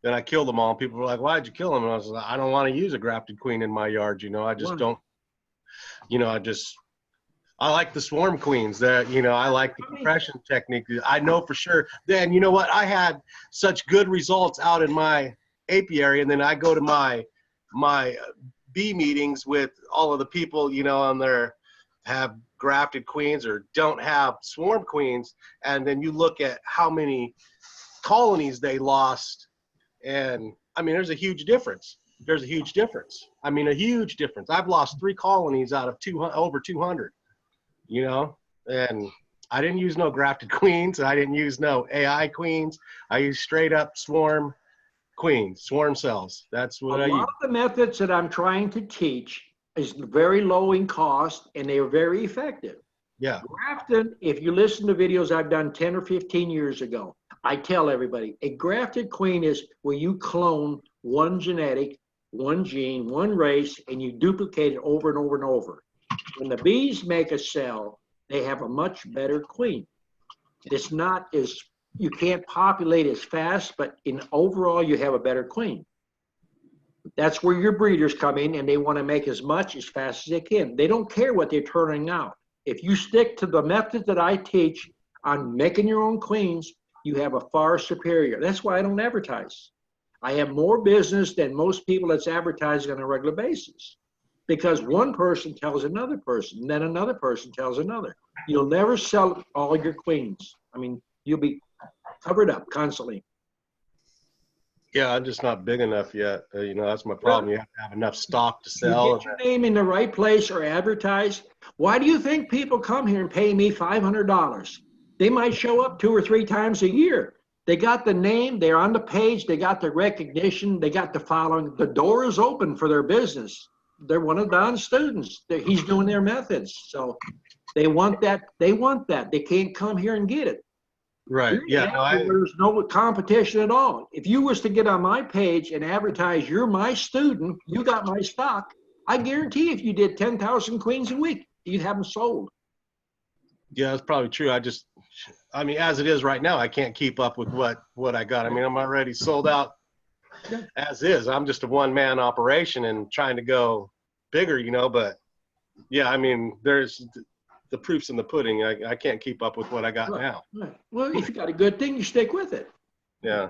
then I killed them all. And people were like, "Why'd you kill them?" And I was like, "I don't want to use a grafted queen in my yard. I just don't. I like the swarm queens. That I like the compression technique. I know for sure. Then you know what? I had such good results out in my apiary, and then I go to my bee meetings with all of the people, on their have grafted queens or don't have swarm queens, and then you look at how many colonies they lost, and I mean, there's a huge difference. There's a huge difference. I mean, a huge difference. I've lost 3 colonies out of over 200, and I didn't use no grafted queens. I didn't use no AI queens. I used straight up swarm queens, swarm cells. That's what I use. A lot of the methods that I'm trying to teach is very low in cost, and they are very effective. Yeah. Grafting, if you listen to videos I've done 10 or 15 years ago, I tell everybody, a grafted queen is where you clone one genetic, one gene, one race, and you duplicate it over and over and over. When the bees make a cell, they have a much better queen. It's not as, you can't populate as fast, but in overall, you have a better queen. That's where your breeders come in, and they want to make as much as fast as they can. They don't care what they're turning out. If you stick to the methods that I teach on making your own queens, you have a far superior. That's why I don't advertise. I have more business than most people that's advertising on a regular basis, because one person tells another person, and then another person tells another. You'll never sell all your queens. I mean, you'll be covered up constantly. Yeah, I'm just not big enough yet. That's my problem. You have to have enough stock to sell. You get your name in the right place or advertise. Why do you think people come here and pay me $500? They might show up 2 or 3 times a year. They got the name, they're on the page, they got the recognition, they got the following. The door is open for their business. They're one of Don's students. He's doing their methods. So they want that. They want that. They can't come here and get it. Right. Yeah. There's no competition at all. If you was to get on my page and advertise, you're my student, you got my stock, I guarantee if you did 10,000 queens a week, you'd have them sold. Yeah, that's probably true. I mean, as it is right now, I can't keep up with what I got. I mean, I'm already sold out as is. I'm just a one-man operation and trying to go bigger, but yeah, I mean, there's the proof's in the pudding. I can't keep up with what I got now. Right. Well, if you got a good thing, you stick with it. Yeah.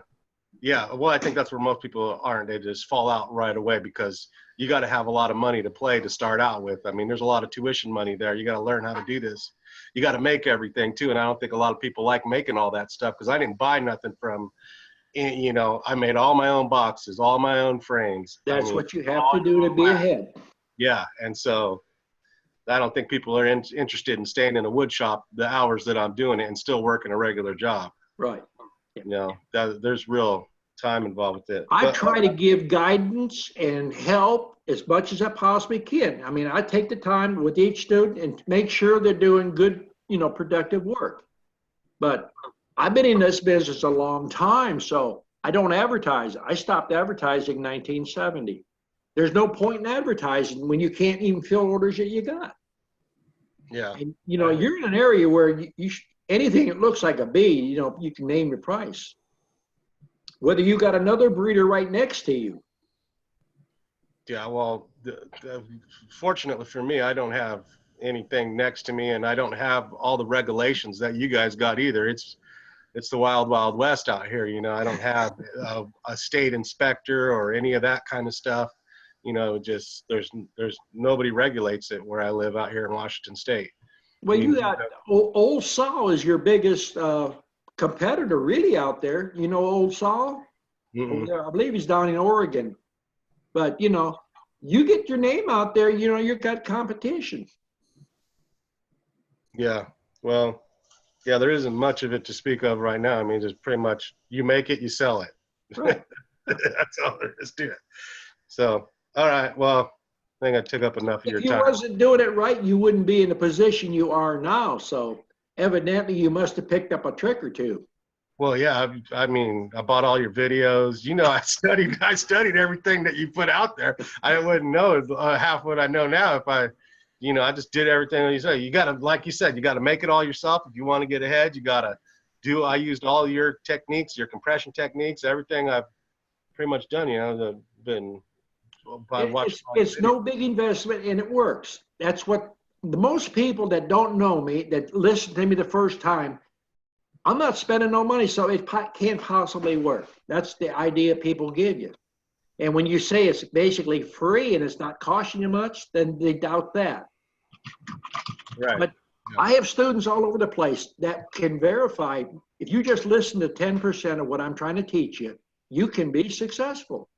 Yeah. Well, I think that's where most people aren't. They just fall out right away because you got to have a lot of money to play to start out with. I mean, there's a lot of tuition money there. You got to learn how to do this. You got to make everything too. And I don't think a lot of people like making all that stuff because I didn't buy nothing from, I made all my own boxes, all my own frames. That's what you have to do to be ahead. Yeah. And so I don't think people are interested in staying in a wood shop the hours that I'm doing it and still working a regular job. Right. There's real time involved with it. I try to give guidance and help as much as I possibly can. I mean, I take the time with each student and make sure they're doing good, productive work. But I've been in this business a long time, so I don't advertise. I stopped advertising in 1970. There's no point in advertising when you can't even fill orders that you got. Yeah. And, you're in an area where anything that looks like a bee, you can name your price. Whether you got another breeder right next to you. Yeah, well, fortunately for me, I don't have anything next to me, and I don't have all the regulations that you guys got either. It's the wild, wild west out here. I don't have a state inspector or any of that kind of stuff. Just there's nobody regulates it where I live out here in Washington State. Well, you got Old Saul is your biggest competitor really out there. Old Saul? I believe he's down in Oregon. But, you get your name out there, you've got competition. Yeah. Well, yeah, there isn't much of it to speak of right now. I mean, there's pretty much, you make it, you sell it. Right. That's all there is to it. So, all right. Well, I think I took up enough of your time. If you wasn't doing it right, you wouldn't be in the position you are now. So evidently you must have picked up a trick or two. Well, yeah, I mean, I bought all your videos. You know, I studied everything that you put out there. I wouldn't know half what I know now if I just did everything that you say. You got to, like you said, you got to make it all yourself. If you want to get ahead, you got to I used all your techniques, your compression techniques, everything I've pretty much done, It's no big investment and it works. That's what the most people that don't know me, that listen to me the first time, I'm not spending no money, so it can't possibly work. That's the idea people give you. And when you say it's basically free and it's not costing you much, then they doubt that. Right. But I have students all over the place that can verify, if you just listen to 10% of what I'm trying to teach you, you can be successful.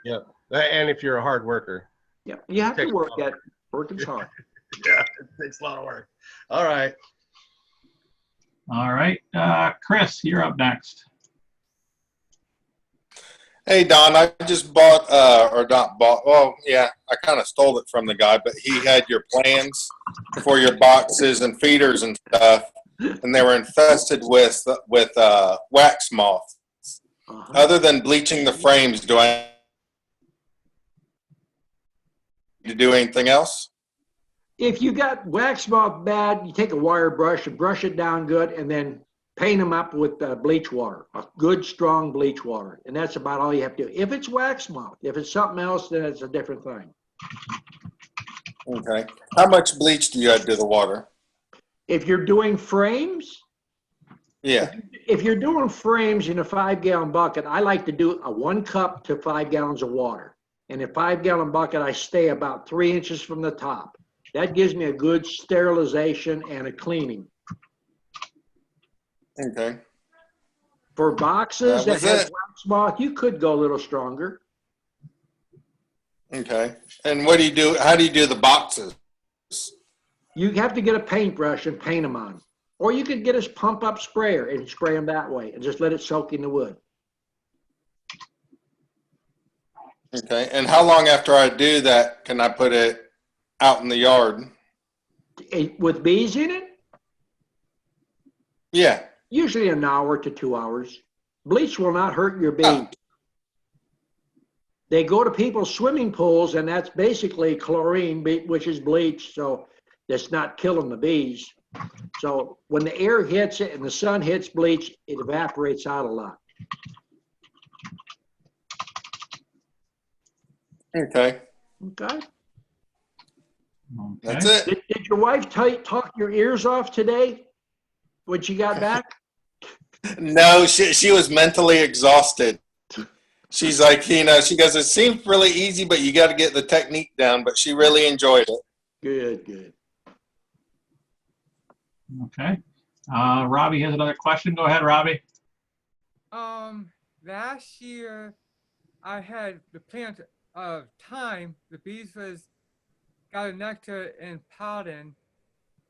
Yeah. And if you're a hard worker. Yeah, you have to work at working's hard. Yeah, it takes a lot of work. All right. All right, Chris, you're up next. Hey, Don, I just bought, or not bought, well, yeah, I kind of stole it from the guy, but he had your plans for your boxes and feeders and stuff, and they were infested with wax moth. Other than bleaching the frames, do I need to do anything else? If you got wax moth bad, you take a wire brush and brush it down good and then paint them up with bleach water, a good strong bleach water. And that's about all you have to do. If it's wax moth, if it's something else, then it's a different thing. Okay. How much bleach do you add to the water? If you're doing frames, yeah. If you're doing frames in a 5-gallon bucket, I like to do a 1 cup to 5 gallons of water. In a 5-gallon bucket, I stay about 3 inches from the top. That gives me a good sterilization and a cleaning. Okay. For boxes that have wax moth, you could go a little stronger. Okay. And what do you do? How do you do the boxes? You have to get a paintbrush and paint them on. Or you could get a pump up sprayer and spray them that way and just let it soak in the wood. Okay. And how long after I do that can I put it out in the yard? With bees in it? Yeah. Usually an hour to 2 hours. Bleach will not hurt your bees. Oh. They go to people's swimming pools, and that's basically chlorine, which is bleach, so that's not killing the bees. So when the air hits it and the sun hits bleach, it evaporates out a lot. Okay. Okay. That's it. Did your wife talk your ears off today when she got back? No, she was mentally exhausted. She's like, she goes, it seems really easy, but you got to get the technique down. But she really enjoyed it. Good. Okay. Robbie has another question. Go ahead, Robbie. Last year I had the plant of thyme. The bees got a nectar and pollen,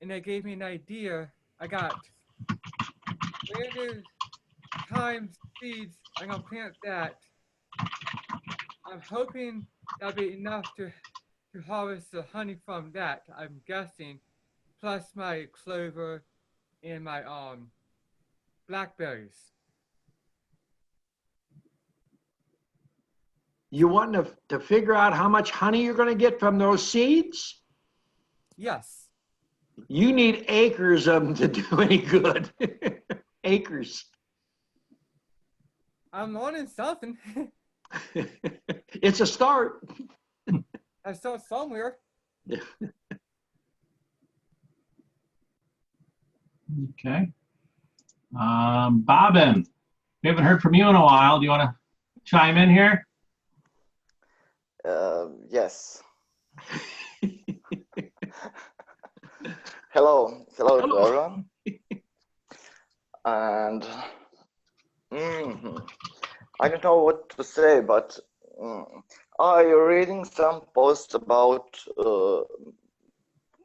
and they gave me an idea. I got planted thyme seeds. I'm gonna plant that. I'm hoping that'll be enough to harvest the honey from that, I'm guessing, plus my clover and my blackberries. You want to figure out how much honey you're going to get from those seeds? Yes. You need acres of them to do any good. Acres. I'm learning something. It's a start. I start somewhere. Okay. Bobbin, we haven't heard from you in a while. Do you want to chime in here? Yes. Hello everyone. And I don't know what to say, but I'm reading some posts about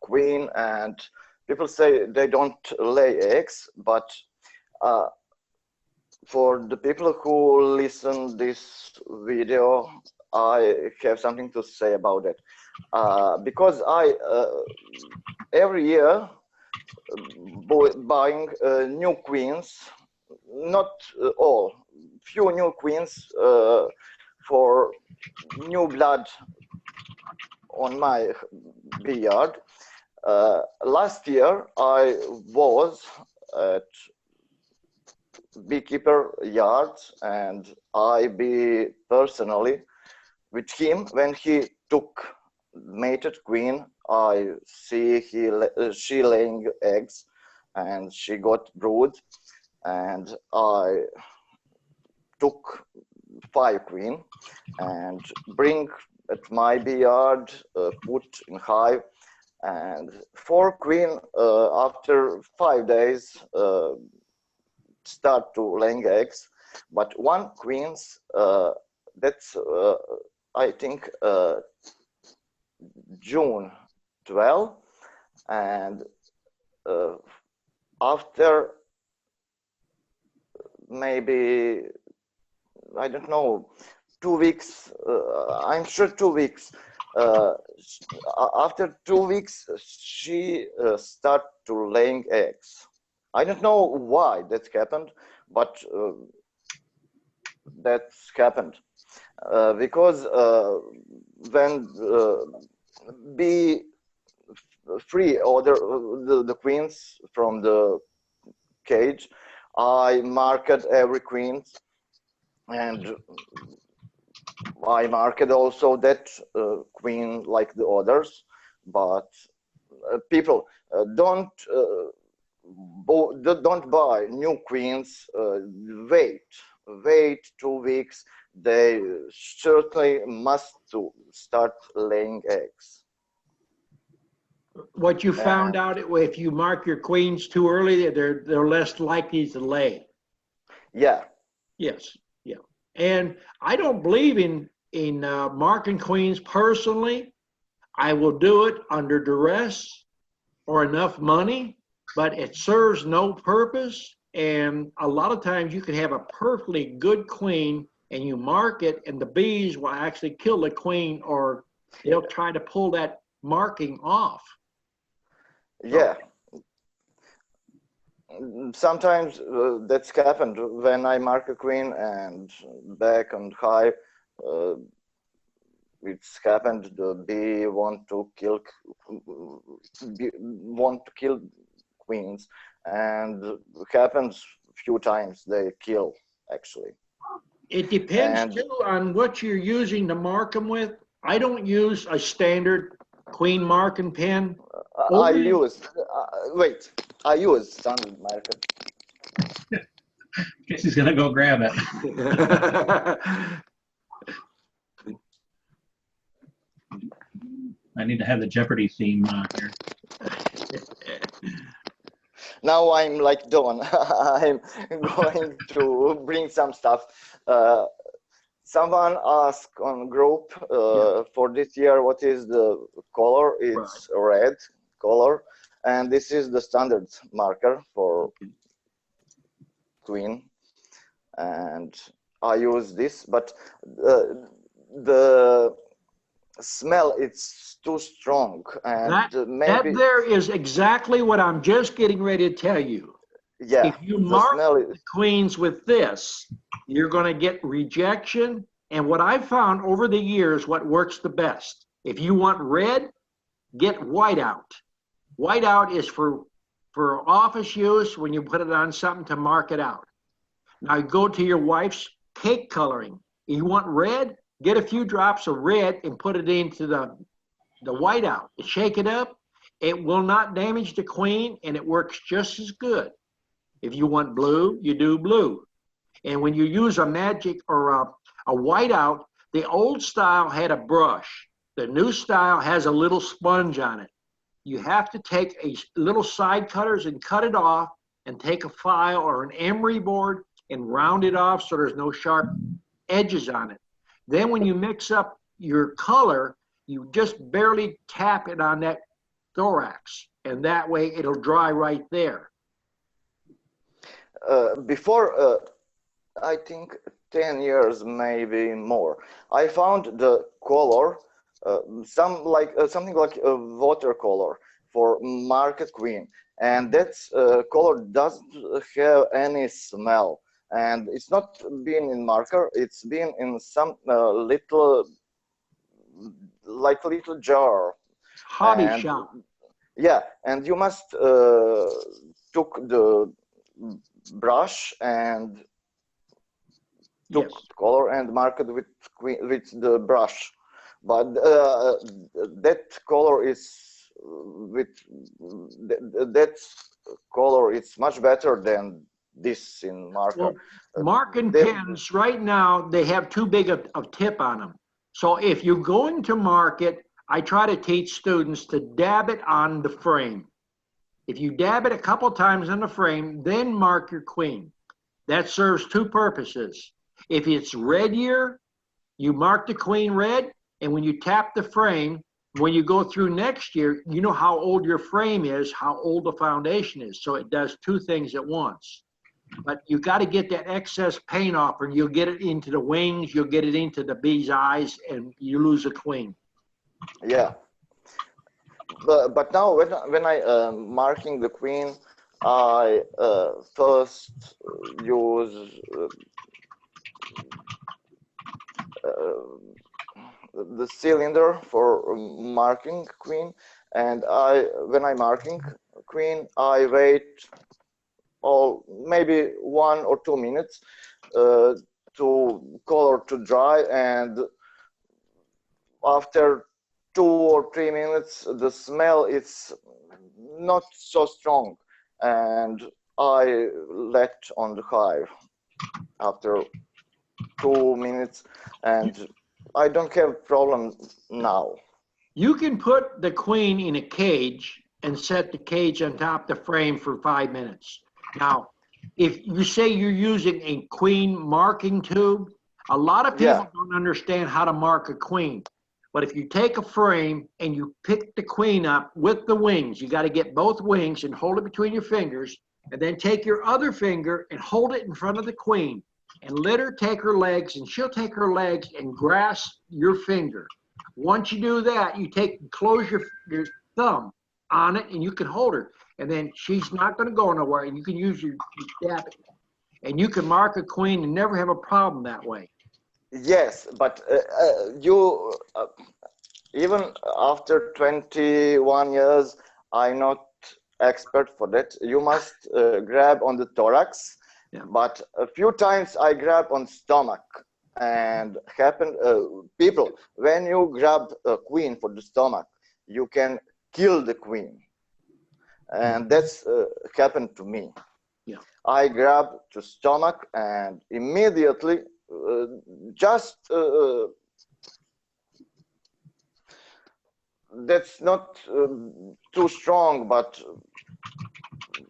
queen, and people say they don't lay eggs, but for the people who listen this video, I have something to say about it. Because I every year buying new queens not all, few new queens for new blood on my bee yard. Last year I was at beekeeper yards and I be personally with him when he took mated queen. I see she laying eggs and she got brood, and I took 5 queen and bring at my bee yard, put in hive, and 4 queen after 5 days start to laying eggs, but 1 queens that's I think June 12, and after maybe, I don't know, 2 weeks, I'm sure 2 weeks, after 2 weeks she start to laying eggs. I don't know why that happened, but that's happened because when bee free order the queens from the cage, I marked every queen, and I marked also that queen like the others, but people don't buy new queens. Wait 2 weeks. They certainly must to start laying eggs. What you found out, if you mark your queens too early, they're less likely to lay. Yeah. Yes. Yeah. And I don't believe in marking queens personally. I will do it under duress or enough money, but it serves no purpose. And a lot of times you can have a perfectly good queen and you mark it, and the bees will actually kill the queen, or they'll try to pull that marking off. Yeah. Sometimes that's happened when I mark a queen and back on hive. It's happened. The bee want to kill queens, and happens few times they kill actually. It depends too on what you're using to mark them with. I don't use a standard queen marking pen. I use standard marker. Guess he's gonna go grab it. I need to have the Jeopardy theme here. Now I'm like Don. I'm going to bring some stuff. Someone asked on group for this year what is the color. It's red color, and this is the standard marker for queen, and I use this, but the smell, it's too strong, and that there is exactly what I'm just getting ready to tell you. Yeah, if you mark the queens with this, you're going to get rejection. And what I've found over the years, what works the best, if you want red, get whiteout. Whiteout is for office use, when you put it on something to mark it out. Now go to your wife's cake coloring. If you want red, get a few drops of red and put it into the whiteout. Shake it up. It will not damage the queen, and it works just as good. If you want blue, you do blue. And when you use a magic or a whiteout, the old style had a brush. The new style has a little sponge on it. You have to take a little side cutters and cut it off, and take a file or an emery board and round it off so there's no sharp edges on it. Then when you mix up your color, you just barely tap it on that thorax, and that way it'll dry right there. Before, I think 10 years, maybe more, I found the color, something like a watercolor for market queen, and that color doesn't have any smell, and it's not been in marker, it's been in some little jar. Hobby And shop. yeah, and you must took the brush and took color and mark it with the brush, but that color is that color is much better than this in marker. Well, marking pens right now, they have too big of tip on them. So if you're going to market, I try to teach students to dab it on the frame. If you dab it a couple times on the frame, then mark your queen. That serves two purposes. If it's red year, you mark the queen red, and when you tap the frame, when you go through next year, you know how old your frame is, how old the foundation is. So it does two things at once. But you got to get that excess paint off, or you'll get it into the wings, you'll get it into the bee's eyes, and you lose a queen. Yeah. But now when I marking the queen, I first use the cylinder for marking queen, and when I marking queen, I wait maybe 1 or 2 minutes to color to dry, and after 2 or 3 minutes the smell is not so strong, and I let on the hive after 2 minutes, and I don't have problem now. You can put the queen in a cage and set the cage on top of the frame for 5 minutes. Now, if you say you're using a queen marking tube, a lot of people don't understand how to mark a queen. But if you take a frame and you pick the queen up with the wings, you got to get both wings and hold it between your fingers, and then take your other finger and hold it in front of the queen, and let her take her legs, and she'll take her legs and grasp your finger. Once you do that, you close your thumb on it, and you can hold her, and then she's not going to go nowhere, and you can use your dab it, and you can mark a queen and never have a problem that way. Yes, but you even after 21 years, I'm not expert for that. You must grab on the thorax, but a few times I grab on stomach, and people, when you grab a queen for the stomach, you can kill the queen, and that's happened to me. Yeah, I grab the stomach and immediately that's not too strong, but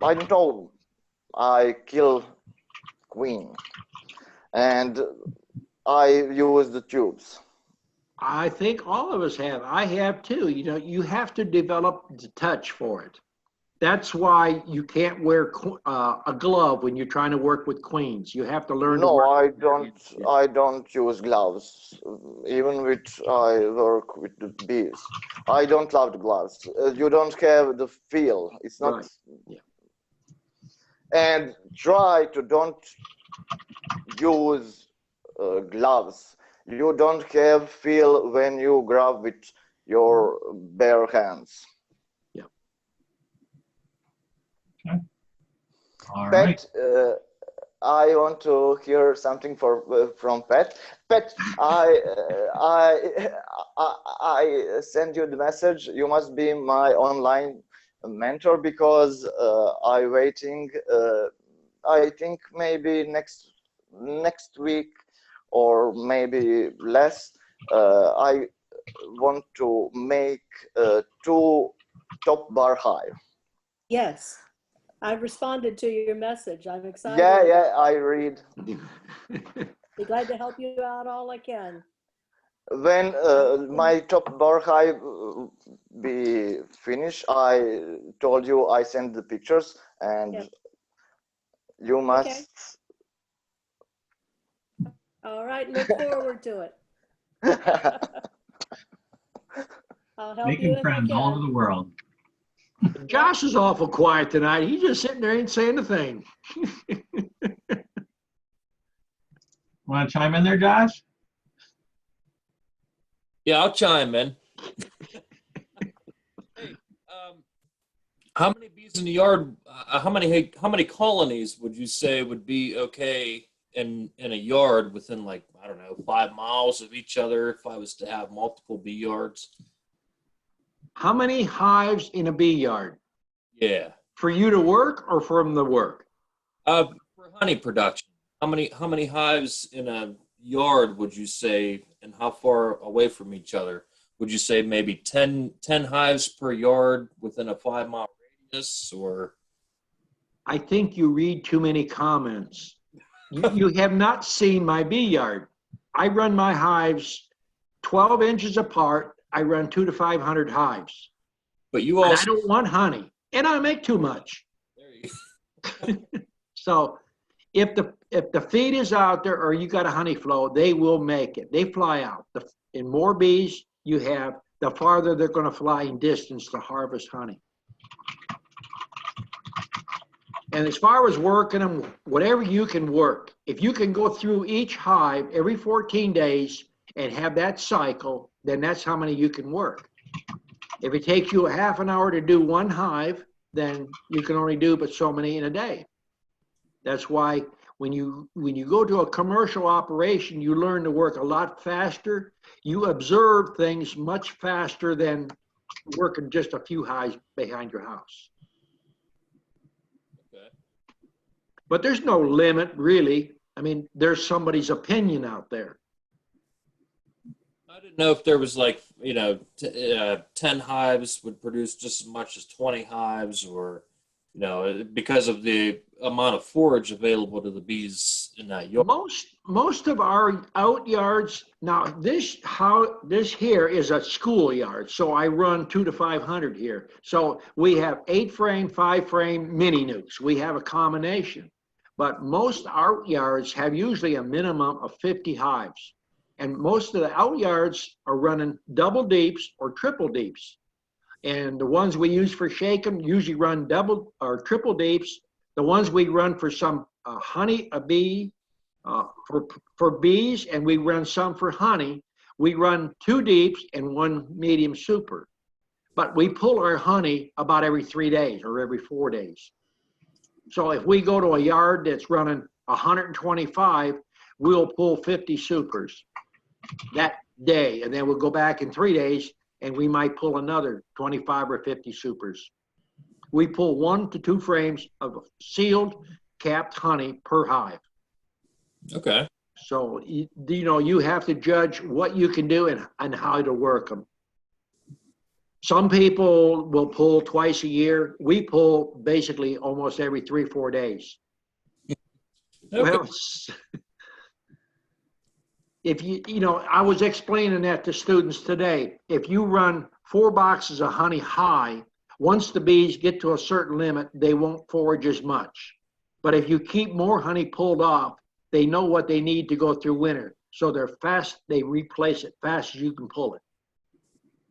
I don't know, I kill queen, and I use the tubes. I think all of us have. I have too. You know, you have to develop the touch for it. That's why you can't wear a glove when you're trying to work with queens. You have to learn to No, work. I don't use gloves. Even with I work with the bees. I don't love the gloves. You don't have the feel. It's not. Right. Yeah. And try to don't use gloves. You don't have feel when you grab with your bare hands. Yeah. Okay. All Pat, right. I want to hear something from Pat. Pat, I send you the message. You must be my online mentor, because I waiting. I think maybe next week or maybe less. I want to make 2 top bar hive. Yes, I responded to your message. I'm excited. Yeah, I read. Be glad to help you out all I can. When my top bar hive be finished, I told you I send the pictures, and you must. Okay. All right, look forward to it. I'll help you Making if I friends all over can. the world. Josh is awful quiet tonight. He's just sitting there, ain't saying a thing. Want to chime in there, Josh? Yeah, I'll chime in. Hey, how many bees in the yard? How many colonies would you say would be okay in a yard within, like, I don't know, 5 miles of each other if I was to have multiple bee yards? How many hives in a bee yard? Yeah. For you to work or from the work? For honey production, how many hives in a yard would you say, and how far away from each other? Would you say maybe 10 hives per yard within a 5-mile radius, or? I think you read too many comments. You have not seen my bee yard. I run my hives 12 inches apart. I run 200 to 500 hives. But you also. And I don't want honey, and I make too much. There you go. So if the feed is out there or you got a honey flow, they will make it. They fly out. The more bees you have, the farther they're going to fly in distance to harvest honey. And as far as working them, whatever you can work, if you can go through each hive every 14 days and have that cycle, then that's how many you can work. If it takes you a half an hour to do one hive, then you can only do but so many in a day. That's why when you go to a commercial operation, you learn to work a lot faster. You observe things much faster than working just a few hives behind your house. Okay. But there's no limit, really. I mean, there's somebody's opinion out there. I didn't know if there was, like, 10 hives would produce just as much as 20 hives, or, because of the amount of forage available to the bees in that yard. Most of our out yards, now this here is a school yard, so I run 200 to 500 here. So we have 8-frame, 5-frame mini nukes. We have a combination, but most out yards have usually a minimum of 50 hives. And most of the out yards are running double deeps or triple deeps. And the ones we use for shaking usually run double or triple deeps. The ones we run for some bee, for bees, and we run some for honey, we run 2 deeps and 1 medium super. But we pull our honey about every 3 days or every 4 days. So if we go to a yard that's running 125, we'll pull 50 supers that day, and then we'll go back in 3 days and we might pull another 25 or 50 supers. We pull 1 to 2 frames of sealed capped honey per hive. Okay. So you have to judge what you can do and how to work them. Some people will pull twice a year. We pull basically almost every 3 or 4 days. Okay. Well, if I was explaining that to students today. If you run 4 boxes of honey high, once the bees get to a certain limit, they won't forage as much. But if you keep more honey pulled off, they know what they need to go through winter. So they're fast, they replace it fast as you can pull it.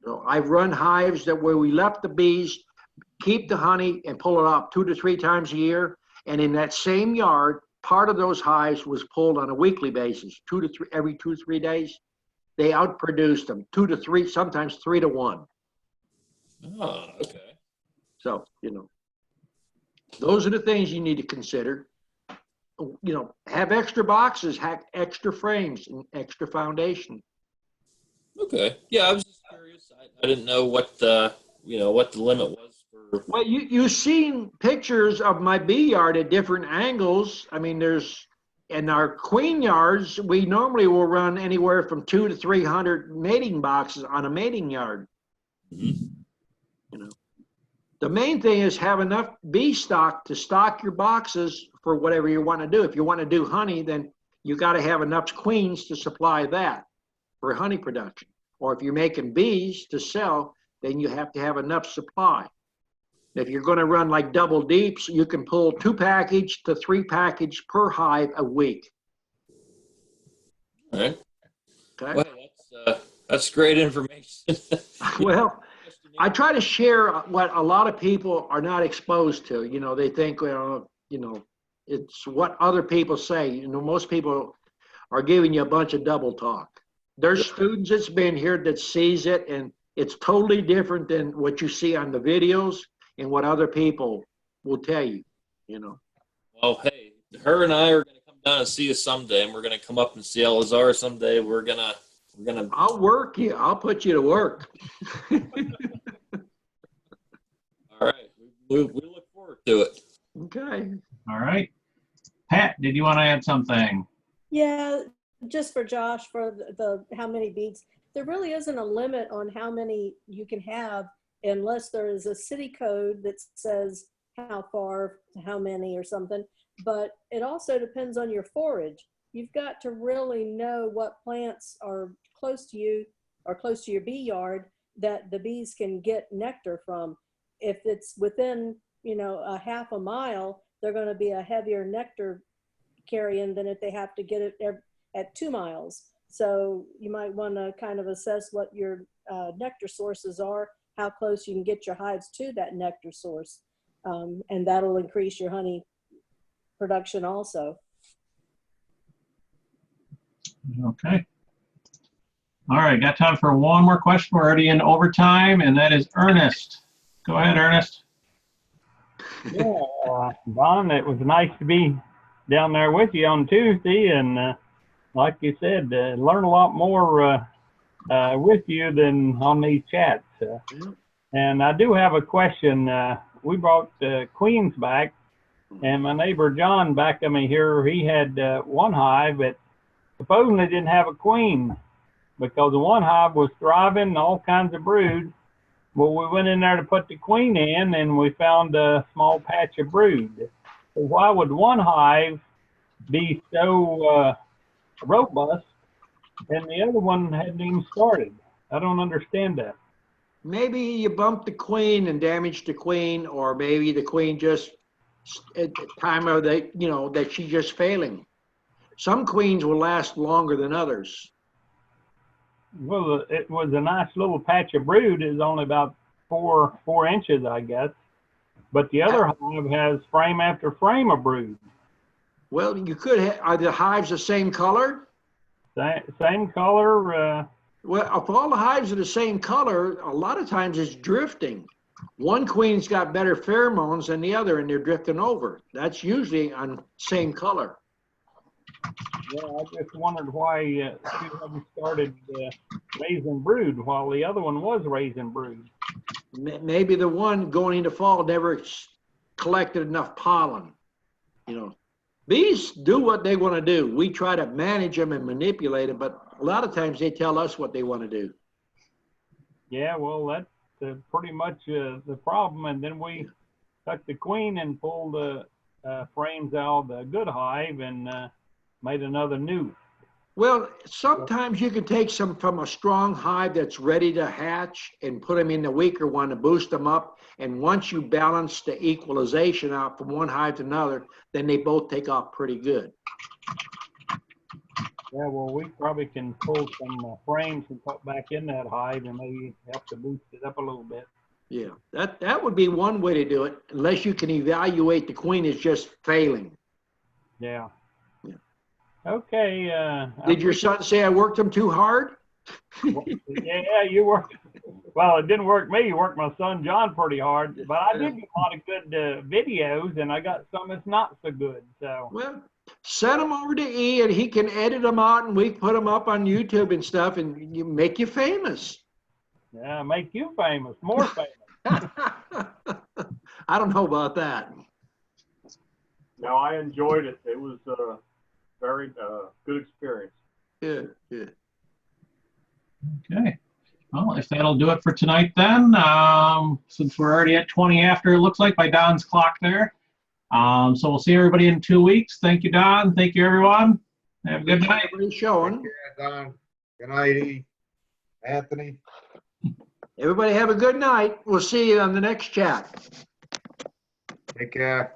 So I've run hives that where we left the bees, keep the honey and pull it off 2 to 3 times a year. And in that same yard, part of those hives was pulled on a weekly basis, 2 to 3, every 2 to 3 days. They outproduced them 2 to 3, sometimes 3 to 1. Oh, okay. So, those are the things you need to consider. Have extra boxes, have extra frames, and extra foundation. Okay. Yeah, I was just curious. I didn't know what the limit was for. Well, you've seen pictures of my bee yard at different angles. I mean, in our queen yards, we normally will run anywhere from 200 to 300 mating boxes on a mating yard. Mm-hmm. The main thing is have enough bee stock to stock your boxes for whatever you want to do. If you want to do honey, then you got to have enough queens to supply that for honey production. Or if you're making bees to sell, then you have to have enough supply. If you're going to run like double deeps, you can pull 2 package to 3 package per hive a week. All right. Okay. Well, that's great information. Well, I try to share what a lot of people are not exposed to. You know, they think, well, you know, it's what other people say. You know, most people are giving you a bunch of double talk. There's students that's been here that sees it, and it's totally different than what you see on the videos and what other people will tell you, you know. Well, hey, her and I are going to come down and see you someday, and we're going to come up and see Elazar someday. We're gonna. I'll work you. I'll put you to work. All right, we look forward to it. Okay. All right. Pat, did you want to add something? Yeah, just for Josh, for the how many beads. There really isn't a limit on how many you can have unless there is a city code that says how far, how many or something. But it also depends on your forage. You've got to really know what plants are close to you or close to your bee yard that the bees can get nectar from. If it's within, you know, a half a mile, they're going to be a heavier nectar carrying than if they have to get it at 2 miles. So you might want to kind of assess what your nectar sources are, how close you can get your hives to that nectar source. And that'll increase your honey production also. Okay. All right, got time for one more question. We're already in overtime, and that is Ernest. Go ahead, Ernest. Yeah, Don, it was nice to be down there with you on Tuesday, and like you said, learn a lot more with you than on these chats. And I do have a question. We brought queens back, and my neighbor John back of me here, he had one hive that supposedly didn't have a queen because the one hive was thriving, all kinds of brood. Well, we went in there to put the queen in, and we found a small patch of brood. So why would one hive be so robust and the other one hadn't even started? I don't understand that. Maybe you bumped the queen and damaged the queen, or maybe the queen just at the time of the, you know, that she's just failing. Some queens will last longer than others. Well, it was a nice little patch of brood. It was only about four inches, I guess. But the other hive has frame after frame of brood. Well, you could have, are the hives the same color? Same color. Well, if all the hives are the same color, a lot of times it's drifting. One queen's got better pheromones than the other, and they're drifting over. That's usually on same color. Yeah, I just wondered why she hadn't started raising brood while the other one was raising brood. Maybe the one going into fall never collected enough pollen. You know, bees do what they want to do. We try to manage them and manipulate them, but a lot of times they tell us what they want to do. Yeah, well, that's pretty much the problem. And then we took the queen and pulled the frames out of the good hive and made another new. Well, sometimes you can take some from a strong hive that's ready to hatch and put them in the weaker one to boost them up. And once you balance the equalization out from one hive to another, then they both take off pretty good. Yeah, well, we probably can pull some frames and put back in that hive and maybe have to boost it up a little bit. Yeah, that would be one way to do it, unless you can evaluate the queen is just failing. Yeah. Okay. Did your son say I worked him too hard? Yeah, you worked. Well, it didn't work me. You worked my son John pretty hard, but I did get a lot of good videos, and I got some that's not so good. So. Well, send them over to E, and he can edit them out, and we put them up on YouTube and stuff, and you make you famous. Yeah, make you famous, more famous. I don't know about that. No, I enjoyed it. It was very good experience. Good, good. Okay. Well, if that'll do it for tonight then, since we're already at 20 after, it looks like, by Don's clock there. So we'll see everybody in 2 weeks. Thank you, Don. Thank you, everyone. Have a good night. Everybody's showing. Don. Good night, E. Anthony. Everybody have a good night. We'll see you on the next chat. Take care.